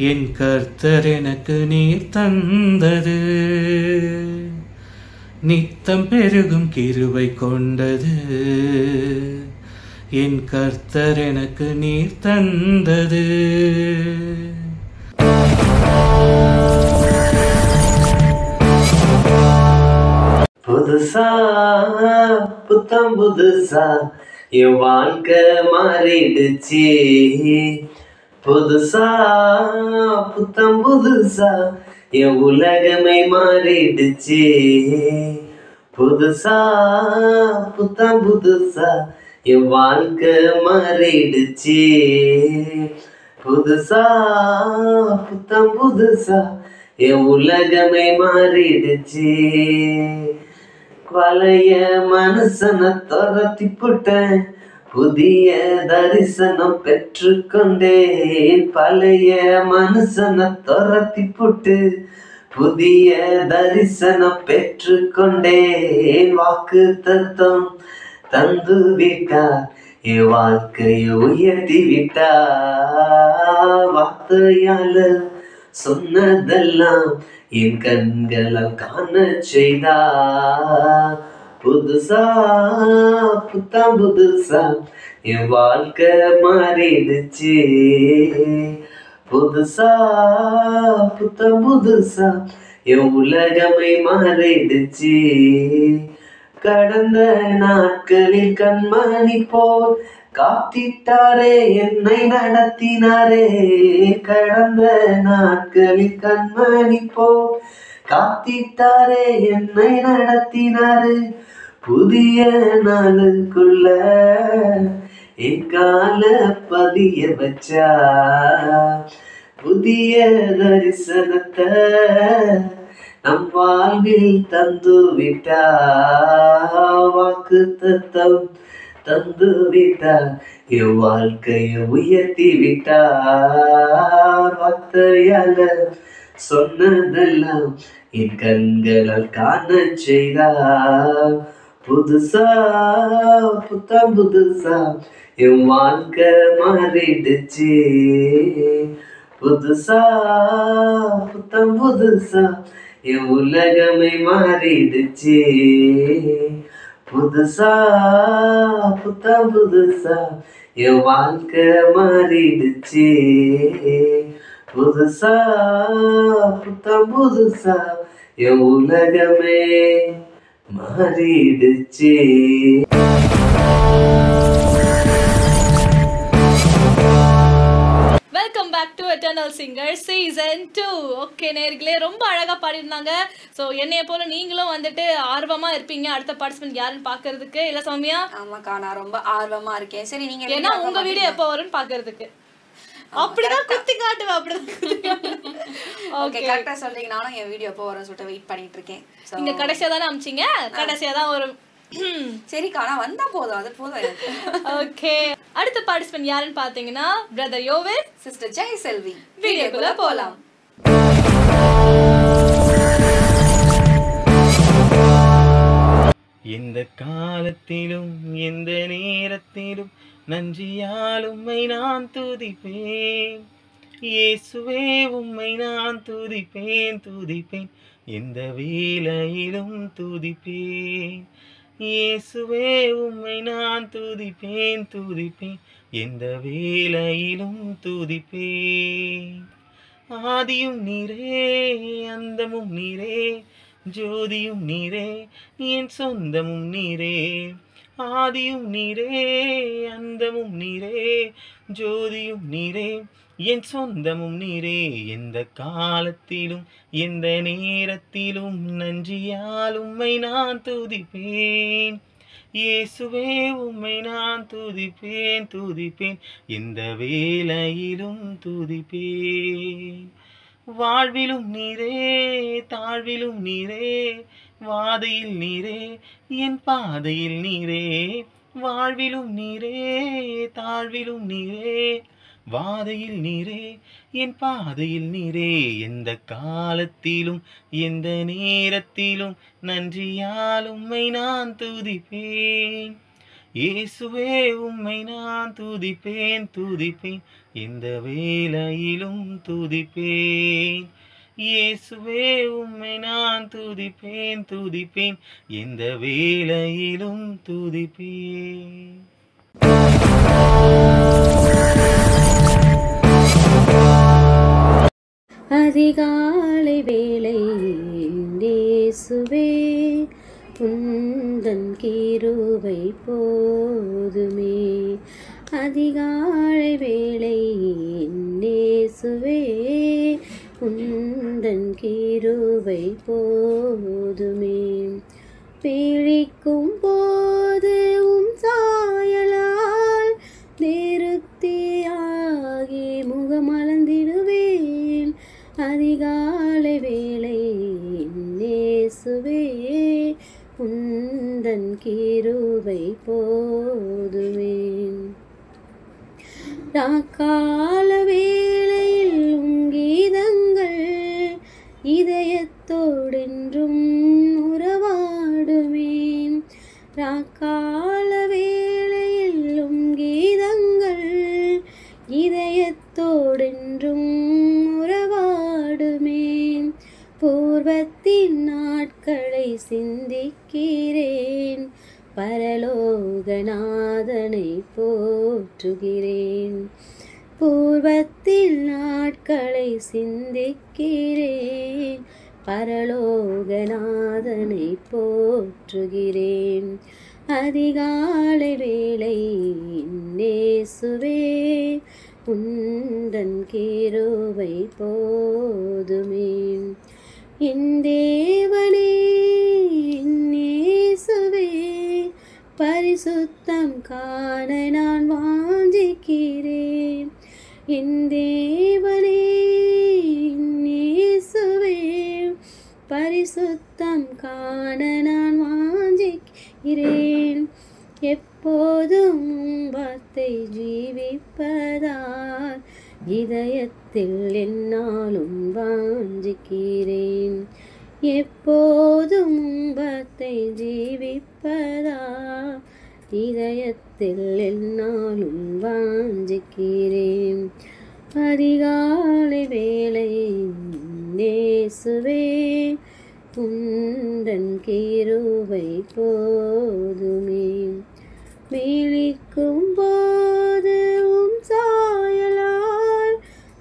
என் கர்த்தர் எனக்கு நீர் தந்தது. நித்தம் பெருகும் கிருபை கொண்டது, என் கர்த்தர் எனக்கு நீர் தந்தது. புதுசா புத்தம் புதுசா என் வாழ்க்கை மாறிடுச்சு. புதுசா புத்தம் புதுசா என் உலகமே மாறிடுச்சு. புதுசா புத்தம் புதுசா என் வாழ்க்கை மாறிடுச்சு. புதுசா புத்தம் புதுசா என் உலகமே மாறிடுச்சு. பழைய மனுஷனை துரத்தி போட்டேன், புதிய தரிசனம் பெற்றுக்கொண்டேன். பழைய மனுஷனை துரத்தி போட்டு புதிய தரிசனம் பெற்றுக்கொண்டேன். வாக்கு தத்தம் தந்து விட்டார், என் வாழ்க்கையை உயர்த்தி விட்டார். வார்த்தையால சொன்னதெல்லாம் என் கண்களால் காண செய்தா. புதுசா புத்தாம் புதுசா என் வாழ்க்கை மாறிடுச்சு. புதுசா புத்தாம் புதுசா என் உலகமை மாறிடுச்சு. கடந்த நாட்களில் கண்மணி போல் காத்திட்டாரே என்னை நடத்தினாரே. கடந்த நாட்களில் கண்மணி போல் காத்திட்டாரே என்னை நடத்தினாரே. புதிய நாளுக்குள்ள எக்கால பதிய வச்சா. புதிய தரிசனத்தை நம் வாழ்வில் தந்து விட்டா. வாக்கு தத்தம் தந்து விட்டார். என் வாழ்க்கையை உயர்த்தி விட்டார். வார்த்தையால சொன்னதெல்லாம் என் கண்களால் காண செய்தார். புதுசா புத்தம் புதுசா என் வாழ்க்கை மாறிடுச்சு. புதுசா புத்தம் புதுசா என் உலகமே மாறிடுச்சு. புதுசா புத்தம் புதுசா என் வாழ்க்கை மாறிடுச்சு. புதுசா புத்தம் புதுசா என் உலகமே மாறிடுச்சு. Welcome back to eternal singer season 2. Okay நேர்களே, ரொம்ப அழகா பாடிருந்தாங்க. ஸோ என்னைய போல நீங்களும் வந்துட்டு ஆர்வமா இருப்பீங்க அடுத்த பார்ட்டிசிபென்ட் யாருன்னு பாக்குறதுக்கு, இல்ல சௌமியா? ஆமாக்கா, நான் ரொம்ப ஆர்வமா இருக்கேன். சரி, நீங்க ஏன்னா உங்க வீடியோ எப்போ வரும்னு பாக்குறதுக்கு. அப்படிதான் குத்தி காட்டுவேன். அப்படிதான். ஓகே, கரெக்டா சொல்றீங்க. நானும் என் வீடியோ எப்போ வரும்னு சொல்லிட்டு வெயிட் பண்ணிட்டு இருக்கேன். நீங்க கடைசியா தானே அமிச்சிங்க, கடைசியா தான் வரும். சரிக்கா, நான் வந்தா போதும், அது போதும் எனக்கு. ஓகே, அடுத்த பார்ட்டிசிபென்ட் யாருன்னு பாத்தீங்கன்னா பிரதர் யோவேல், சிஸ்டர் ஜெய் செல்வி. வீடியோக்குள்ள போலாம். எந்த காலத்திலும் எந்த நேரத்திலும் நன்றியால் உம்மை நான் துதிப்பேன். இயேசுவே உம்மை நான் துதிப்பேன் துதிப்பேன், எந்த வேளையிலும் துதிப்பேன். இயேசுவே உம்மை நான் துதிப்பேன் துதிப்பேன், எந்த வேளையிலும் துதிப்பேன். ஆதியும் நீரே அந்தமும் நீரே, ஜோதியும் நீரே என் சொந்தமும் நீரே. ஆதியும் நீரே அந்தமும் நீரே, ஜோதியும் நீரே என் சொந்தமும் நீரே. எந்த காலத்திலும் எந்த நேரத்திலும் நன்றியால் உம்மை நான் துதிப்பேன். இயேசுவே உம்மை நான் துதிப்பேன் துதிப்பேன், எந்த வேளையிலும் துதிப்பேன். வாழ்விலும் நீரே தாழ்விலும் நீரே, வாதையில் நீரே என் பாதையில் நீரே. வாழ்விலும் நீரே தாழ்விலும் நீரே, வாதையில் நீரே என் பாதையில் நீரே. எந்த காலத்திலும் எந்த நேரத்திலும் நன்றியால் உம்மை நான் துதிப்பேன். இயேசுவே உம்மை நான் துதிப்பேன் துதிப்பேன், எந்த வேளையிலும் துதிப்பேன். இயேசுவே உம்மை நான் துதிப்பேன் துதிப்பேன், எந்த வேளையிலும் துதிப்பேன். அதிகாலை வேளை இயேசுவே உந்தன் கிருபை போதுமே. அதிகாலை வேளை இயேசுவே உந்தன் கிருபை போதுமே. பிழிக்கும் போது உம் சாயலால் திருப்தியாகி முகமலர்ந்திடுவேன். அதிகாலை வேளை இயேசுவே உந்தன் கிருபை போதுமே. ராக்கால வேளையில் உங்கீதங்கள் இதயத்தோடென்றும் உறவாடுமே. ராக்கால வேளையில் உங்கீதங்கள் இதயத்தோடென்றும் உறவாடுமே. பூர்வத்தின் நாட்களை சிந்திக்கிறேன், பரலோகநாதனை போற்றுகிறேன். பூர்வத்தில் நாட்களை சிந்திக்கிறேன், பரலோகநாதனை போற்றுகிறேன். அதிகாலை வேளை இயேசுவே உந்தன் கிருபை போதுமே. என் தேவனே என் இயேசுவே பரிசுத்தம் காண நான் வாஞ்சிக்கிறேன். என் தேவனே என் இயேசுவே பரிசுத்தம் காண நான் வாஞ்சிக்கிறேன். எப்போதும் வார்த்தை ஜீவிப்பதால் இதயத்தில் என்னாலும் வாஞ்சிக்கிறேன். எப்போதும் வார்த்தை ஜீவிப்பதால் இதயத்தில் என்னாலும் வாஞ்சிக்கிறேன். அதிகாலை வேளை இயேசுவே உந்தன் கிருபை போதுமே. விழிக்கும் போது சாயலால்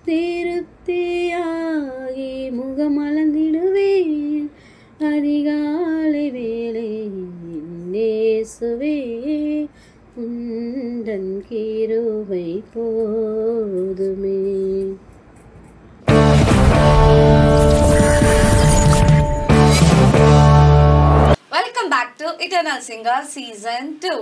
திருப்தியாகி முகமலர்ந்திடுவேன். அதிகாலை வேளை இயேசுவே உந்தன் கிருபை போதுமே. Welcome back to eternal singer season 2.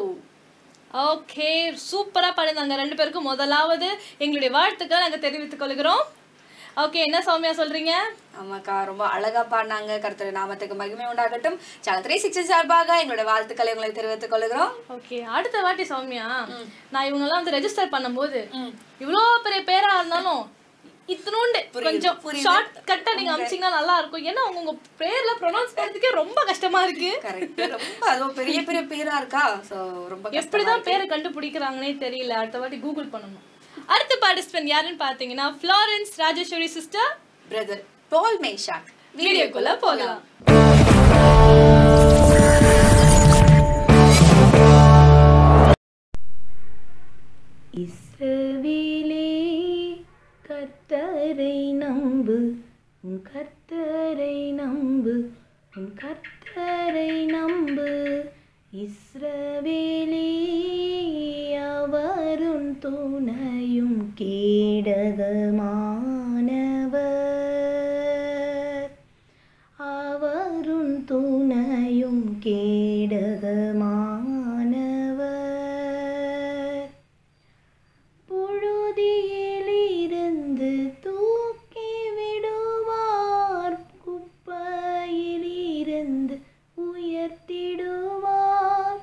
Okay, சூப்பரா பாடுனாங்க ரெண்டு பேருக்கும். முதலாவது எங்களுடைய வாழ்த்துக்கள் நாங்க தெரிவித்துக் கொள்கிறோம். ஓகே, என்ன சௌமியா சொல்றீங்க? ஆமாக்கா, ரொம்ப அழகா பாடினாங்க. கர்த்தருடைய நாமத்துக்கு மகிமை உண்டாகட்டும். சேனல் 360 சார்பாக எங்களுடைய வாழ்த்துக்களை உங்களுக்கு தெரிவித்துக் கொள்கிறோம். ஓகே, அடுத்த வாட்டி சௌமியா, நான் இவங்கெல்லாம் வந்து ரெஜிஸ்டர் பண்ணும்போது இவ்வளோ பெரிய பேரா இருந்தாலும் இத்தனோண்டு கொஞ்சம் ஷார்ட் கட்டா நீங்க அமிச்சிங்கன்னா நல்லா இருக்கும். ஏன்னா உங்க பேர்ல ப்ரொனவுன்ஸ் பண்றதுக்கே ரொம்ப கஷ்டமா இருக்கு. கரெக்ட், ரொம்ப அதுவும் பெரிய பெரிய பேரா இருக்கா. சோ ரொம்ப எப்படிதான் பேரை கண்டுபிடிக்கிறாங்கன்னே தெரியல. அடுத்த வாட்டி கூகுள் பண்ணணும். அடுத்த பார்ட்டிசிபென்ட் யாருன்னு பாத்தீங்கன்னா ஃப்ளாரன்ஸ் ராஜேஸ்வரி சிஸ்டர், பிரதர் பால் மேஷாக். வீடியோக்குள்ள போகலாம். இஸ்ரவேலே கர்த்தரை நம்பு, உன் கர்த்தரை நம்பு, உன் கர்த்தரை நம்பு. இஸ்ரவேலே அவரும் துணையும் கேடகமானவர், அவரும் துணையும் கேடகமானவர். புழுதியிலிருந்து தூக்கி விடுவார், குப்பையிலிருந்து உயர்த்திடுவார்.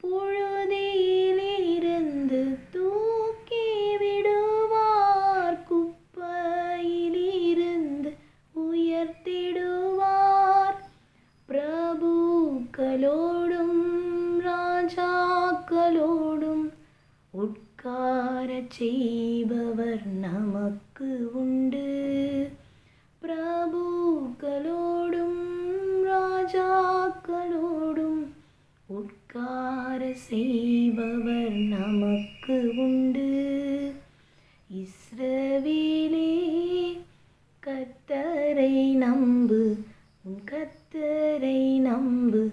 புழுதியிலிருந்து தூக்கி விடுவார், குப்பையிலிருந்து உயர்த்திடுவார். பிரபுக்களோடும் ராஜாக்களோடும் உட்காரச் செய்பவர் நமக்கு உண்டு. பிரபுக்களோடும் ராஜாக்களோடும் உட்கார செய்பவர் நமக்கு உண்டு. இஸ்ரவேலே கர்த்தரை நம்பு, உன் கர்த்தரை நம்பு,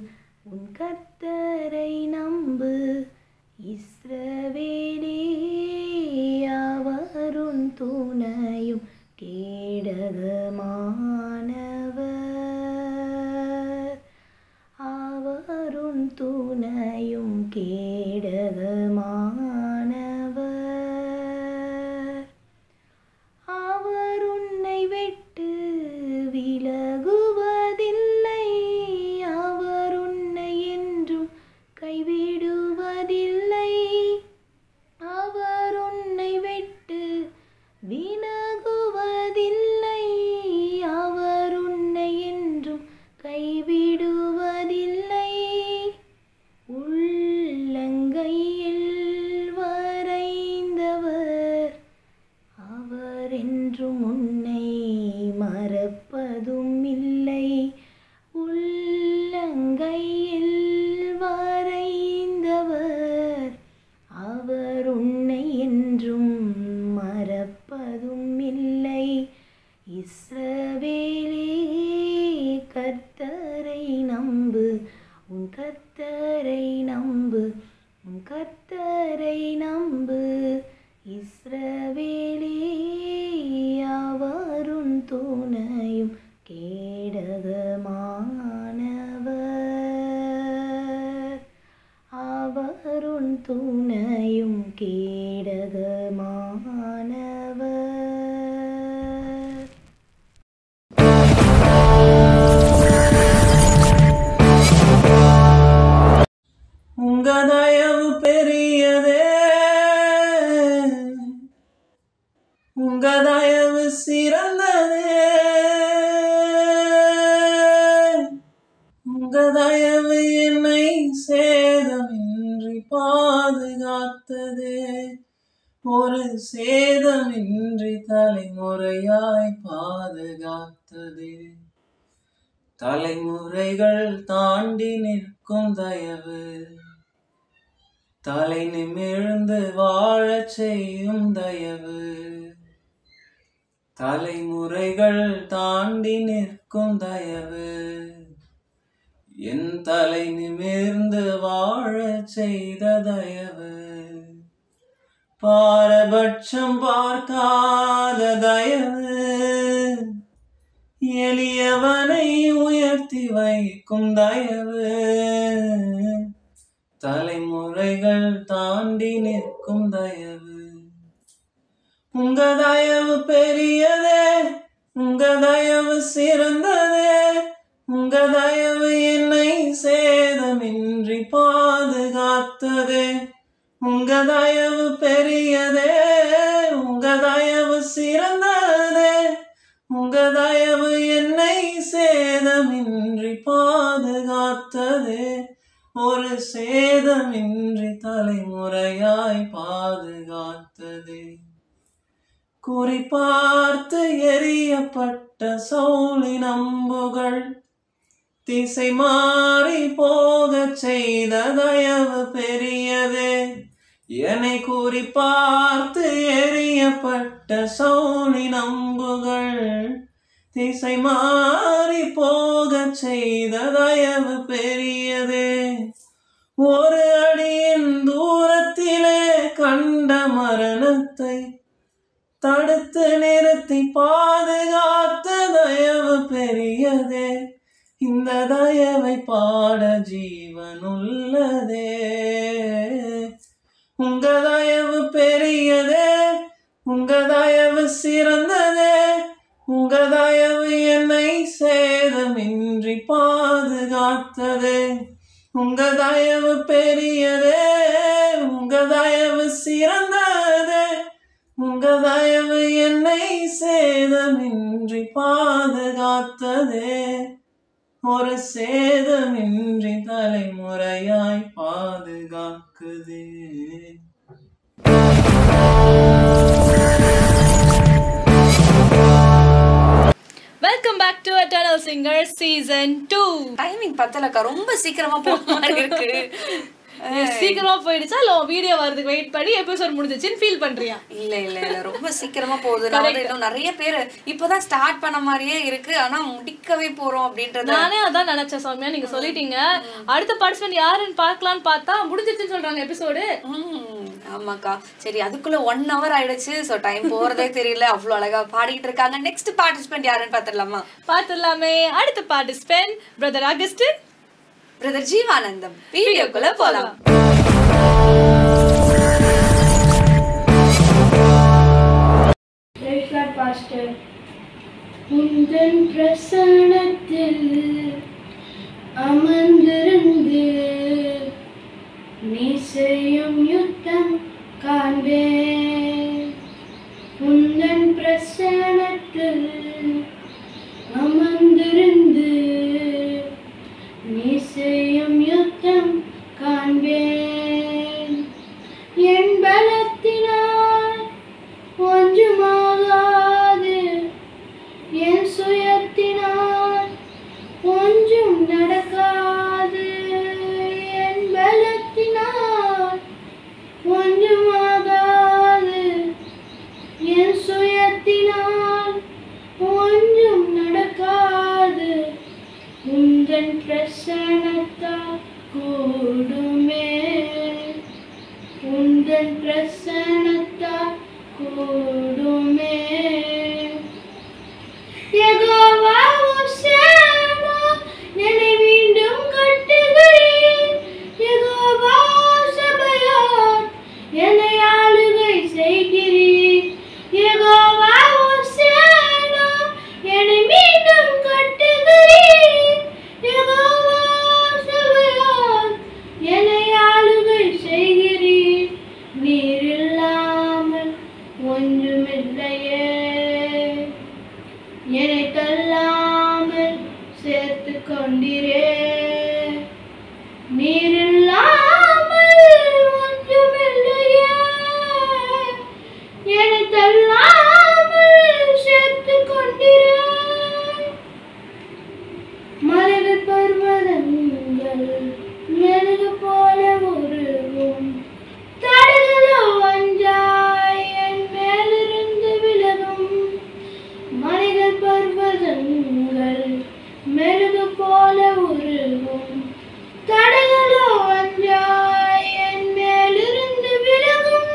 உன் கர்த்தரை நம்பு. இஸ்ரவேலே அவரும் துணையும் கேடகமானவர், அவரும் துணையும் கேடகமானவர். அவர் உன்னை விட்டு விலகுவதில்லை, அவர் உன்னை என்றும் கைவிடுவதில்லை. அவர் உன்னை விட்டு விலகுவதில்லை, அவர் உன்னை என்றும் கைவிடுவதில்லை. கேடகமானவர், அவருன் துணையும் கேடகமானவர். உங்க தயவு பெரியதே, உங்க தயவு சிறந்ததே, உங்க தயவு என்னை சேதமின்றி பாதுகாத்ததே, ஒரு சேதமின்றி தலைமுறையாய் பாதுகாத்ததே. தலைமுறைகள் தாண்டி நிற்கும் தயவு, தலை நிமிர்ந்து வாழச் செய்யும் தயவு. தலைமுறைகள் தாண்டி நிற்கும் தயவு, என் தலை நிமிர்ந்து வாழச் செய்த தயவு. பாரபட்சம் பார்க்காத தயவு, எளியவனை உயர்த்தி வைக்கும் தயவு. தலைமுறைகள் தாண்டி நிற்கும் தயவு. உங்க தயவு பெரியதே, உங்க தயவு சிறந்ததே, உங்க தயவு என்னை சேதமின்றி பாதுகாத்ததே. உங்க தயவு பெரியதே, உங்க தயவு சிறந்ததே, உங்க தயவு என்னை சேதமின்றி பாதுகாத்ததே, ஒரு சேதமின்றி தலைமுறையாய் பாதுகாத்ததே. குறிப்பார்த்து எரியப்பட்ட சவுலின் அம்புகள் திசை மாறி போகச் செய்த தயவு பெரியதே. என்னை குறிப்பார்த்து எரியப்பட்ட சவுலின் அம்புகள் திசை மாறி போகச் செய்த தயவு பெரியதே. ஒரு அடியின் தூரத்திலே கண்ட மரணத்தை தடுத்து நிறுத்தி பாதுகாத்த தயவு பெரியதே. இந்த தயவை பாட ஜீவனுள்ளதே. உங்க தயவு பெரியதே, உங்க தயவு சிறந்ததே, உங்க தயவு என்னை சேதமின்றி பாதுகாத்ததே. உங்க தயவு பெரியதே, உங்க தயவு சிறந்ததே, உங்க தயவு என்னை சேதமின்றி பாதுகாத்ததே, ஒரு சேதமின்றி தலைமுறையாய் பாதுகாக்குதே. Welcome back to eternal singer season 2. Timing பத்தலக்கா, ரொம்ப சீக்கிரமா போற மாதிரி இருக்கு. சீக்கிரமா போயிடுச்சா இல்ல வீடியோ வரதுக்கு வெயிட் பண்ணி எபிசோட் முடிஞ்சிச்சுன்னு ஃபீல் பண்றியா? இல்ல இல்ல இல்ல, ரொம்ப சீக்கிரமா போகுது. நான் வந்து இன்னும் நிறைய பேர் இப்பதான் ஸ்டார்ட் பண்ண மாதிரியே இருக்கு, ஆனா முடிக்கவே போறோம் அப்படின்றது நானே அதான் நினைச்சேன். சௌமியா நீங்க சொல்லிட்டீங்க அடுத்த பார்ட்டிசிபென்ட் யாருன்னு பார்க்கலான்னு பார்த்தா முடிஞ்சிருச்சுன்னு சொல்றாங்க எபிசோடு. ஆமாக்கா, சரி அதுக்குள்ள 1 hour ஆயிடுச்சு. சோ டைம் போறதே தெரியல, அவ்வளவு அழகா பாடிட்டு இருக்காங்க. நெக்ஸ்ட் பார்ட்டிசிபென்ட் யாருன்னு பாத்துடலாமா? பாத்துடலாமே. அடுத்த participant brother Augustine, brother Jeevanandam. வீடியோக்குள்ள போலாம். உந்தன் பிரசன்னத்தில் அமர்ந்திருந்து நீ செய்யும் யுத்தம் காண்பேன். உந்தன் பிரசன்னத்தில் அமர்ந்திருந்து நீ செய்யும் யுத்தம் காண்பேன். என் பலத்தினால் ஒன்றுமாகாது, என் சுயத்தினால் ஒன்றும் நடக்காது. கொண்டிரே நீரில்லாமல் ஒன்றுமில்லையே என்னை தள்ளாமல் சேர்த்து கொண்டிரே மலைகள் பர்வதங்கள் மெழுகு போல உருகும் தடைகளோ அஞ்சாய் என் மேலிருந்து விலகும் மலைகள் பர்வதங்கள் மெழுகு போல உருகும் தடைகளோ அஞ்சாய் என் மேலிருந்து விலகும்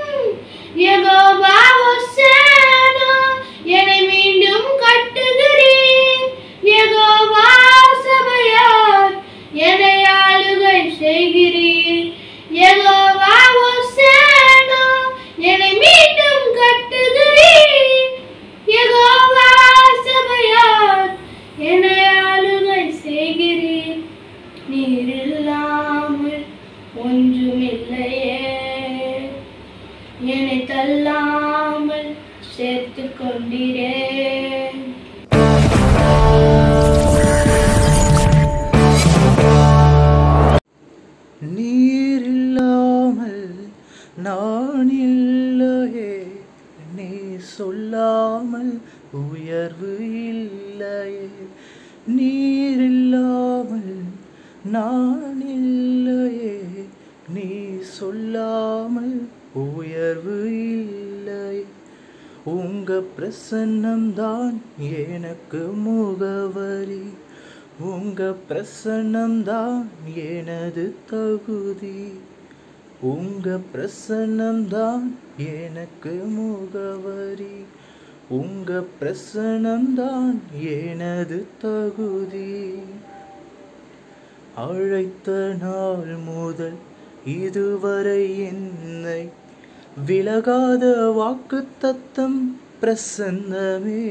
யெகோவா ஹோசேனா என்னை மீண்டும் கட்டுகிறீர் யெகோவா சபையார் என்னை ஆளுகை செய்கிறீர் யெகோவா ஹோசேனா என்னை மீண்டும் கட்டுகிறீர் யெகோவா சபையார் என்னை ஆளுகை செய்கிறீர் நீரில்லாமல் ஒன்றுமில்லையே என்னை தள்ளாமல் சேர்த்து கொண்டிரே நீரில்லாமல் நான் இல்லையே நீ சொல்லாமல் உயர்வு இல்லையே நீரில்லாமல் நான் இல்லையே நீ சொல்லாமல் உயர்வு இல்லையே உங்க பிரசன்னம்தான் எனக்கு முகவரி உங்க பிரசன்னம்தான் எனது தகுதி உங்க பிரசன்னம்தான் எனக்கு முகவரி உங்க பிரசன்னம்தான் எனது தகுதி அழைத்த நாள் முதல் இதுவரை என்னை விலகாத வாக்குத்தத்தம் பிரசன்னமே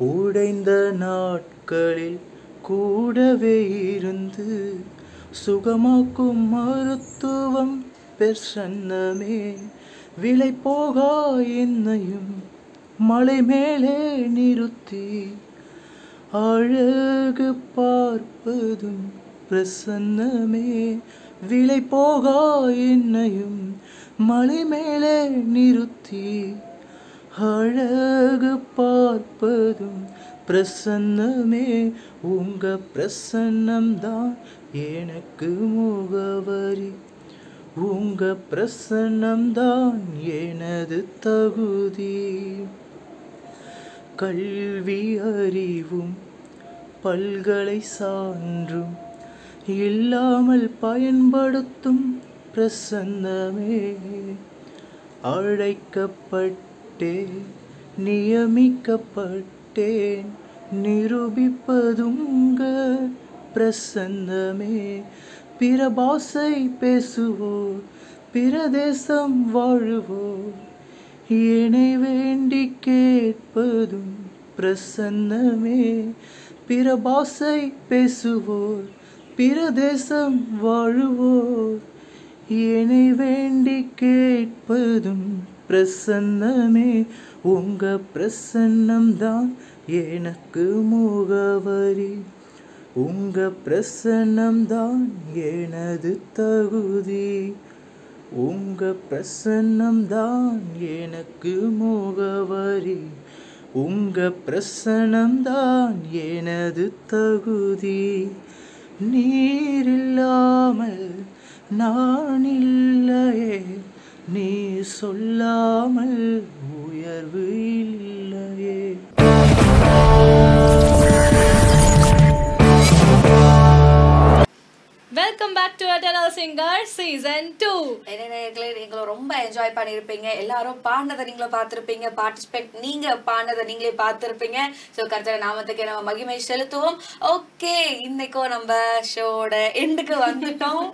உடைந்த நாட்களில் கூடவே இருந்து சுகமாக்கும் மருத்துவம் பிரசன்னமே விலை போகா என்னையும் மலை மேலே நிறுத்தி அழகு பார்ப்பதும் பிரசன்னமே விலை போகா என்னையும் மலை மேலே நிறுத்தி அழகு பார்ப்பதும் பிரசன்னமே உங்க பிரசன்னம்தான் எனக்கு முகவரி உங்க பிரசன்னம்தான் எனது தகுதி கல்வி அறிவும் பல்கலை சான்றும் இல்லாமல் பயன்படுத்தும் பிரசன்னமே அழைக்கப்பட்டேன் நியமிக்கப்பட்டேன் நிரூபிப்பதுங்க பிரசன்னமே பிற பாஷை பேசுவோர் பிரதேசம் வாழுவோர் என்னை வேண்டி கேட்பதும் பிரசன்னமே பிற பாஷை பேசுவோர் பிரதேசம் வாழுவோர் என்னை வேண்டி கேட்பதும் பிரசன்னமே உங்க பிரசன்னம்தான் எனக்கு முகவரி உங்க பிரசன்னம்தான் எனது தகுதி உங்க பிரசன்னம்தான் எனக்கு முகவரி உங்க பிரசன்னம்தான் எனது தகுதி நீரில்லாமல் நான் இல்லையே நீ சொல்லாமல் உயர்வு இல்லையே welcome back to eternal singer season 2. நீங்களும் ரொம்ப என்ஜாய் பண்ணியிருப்பீங்க. எல்லாரும் பாடினதை நீங்களும் பார்த்துருப்பீங்க. பார்ட்டிசிபேட் நீங்க பாடினதை நீங்களே பார்த்துருப்பீங்க. ஸோ கர்த்தர் நாமத்துக்கு நம்ம மகிமை செலுத்துவோம். ஓகே, இன்னைக்கும் நம்ம ஷோட எண்டுக்கு வந்துட்டோம்.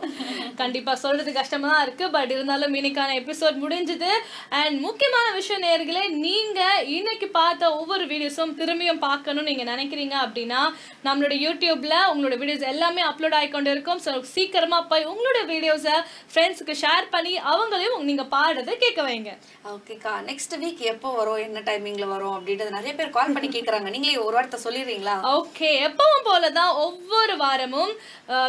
கண்டிப்பா சொல்றது கஷ்டமா தான் இருக்கு, பட் இருந்தாலும் இன்னைக்கான எபிசோட் முடிஞ்சது. அண்ட் முக்கியமான விஷயம் நேயர்களே, நீங்க இன்னைக்கு பார்த்த ஒவ்வொரு வீடியோஸும் திரும்பியும் பார்க்கணும்னு நீங்க நினைக்கிறீங்க அப்படின்னா நம்மளோட யூடியூப்ல உங்களோட வீடியோஸ் எல்லாமே அப்லோட் ஆகிக்கொண்டு இருக்கும். ஸோ சீக்கிரமா போய் உங்களோட உங்களோட வீடியோஸை ஃப்ரெண்ட்ஸுக்கு ஷேர் பண்ணி அவங்களையும் நீங்க பாடுறதை கேட்க வைங்க. ஓகேக்கா, நெக்ஸ்ட் வீக் எப்போ வரும், என்ன டைமிங்ல வரும் அப்படின்றது நிறைய பேர் கால் பண்ணி கேக்குறாங்க. நீங்களே ஒரு வார்த்தை சொல்லிடுறீங்களா? ஓகே, எப்பவும் போலதான் ஒவ்வொரு வாரமும்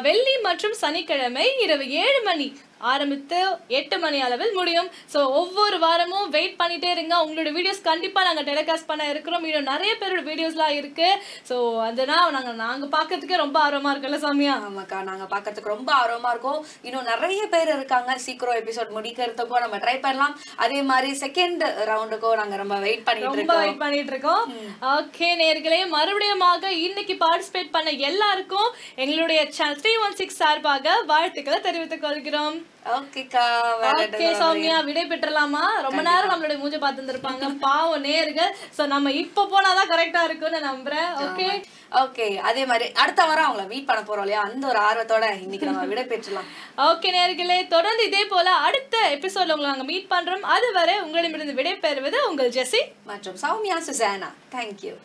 வெள்ளி மற்றும் சனிக்கிழமை இரவு 7 மணி ஆரம்பித்து 8 மணி அளவில் முடியும். ஸோ ஒவ்வொரு வாரமும் வெயிட் பண்ணிட்டே இருங்க. உங்களோட வீடியோஸ் கண்டிப்பாக நாங்கள் டெலிகாஸ்ட் பண்ண இருக்கிறோம். இன்னும் நிறைய பேரோட வீடியோஸ்லாம் இருக்கு. ஸோ அதனால் நாங்கள் பார்க்கறதுக்கே ரொம்ப ஆர்வமாக இருக்குல்ல சாமியா? ஆமாக்கா, நாங்கள் பார்க்கறதுக்கு ரொம்ப ஆர்வமாக இருக்கும். இன்னும் நிறைய பேர் இருக்காங்க. சீக்கிரம் எபிசோட் முடிக்கிறதுக்கோ நம்ம ட்ரை பண்ணலாம். அதே மாதிரி செகண்ட் ரவுண்டுக்கோ நாங்கள் ரொம்ப வெயிட் பண்ணிட்டு இருக்கோம். ஓகே நேயர்களே, மறுபடியும் இன்னைக்கு பார்ட்டிசிபேட் பண்ண எல்லாருக்கும் எங்களுடைய 316 சார்பாக வாழ்த்துக்களை தெரிவித்துக் கொள்கிறோம். ஓகே சௌமியா, விடை பெற்றலாமா? ரொம்ப நேரம் நம்மளுடைய மூஞ்ச பார்த்து இருப்பாங்க பாவம் நேர்கள். சோ நம்ம இப்ப போனாதான் கரெக்டா இருக்கும்னு நம்புறேன். ஓகே ஓகே, அதே மாதிரி அடுத்த வாரம் அவங்கள மீட் பண்ண போறோம் இல்லையா, அந்த ஒரு ஆர்வத்தோட இன்னைக்கு நம்ம விடை பெற்றலாம். ஓகே நேர்களே, தொடர்ந்து இதே போல அடுத்த எபிசோட்ல உங்களை நாங்க மீட் பண்றோம். அதுவரை உங்களிடமிருந்து விடை பெறுவது உங்கள் ஜெசி மற்றும் சௌமியா சுசானா. தேங்க்யூ.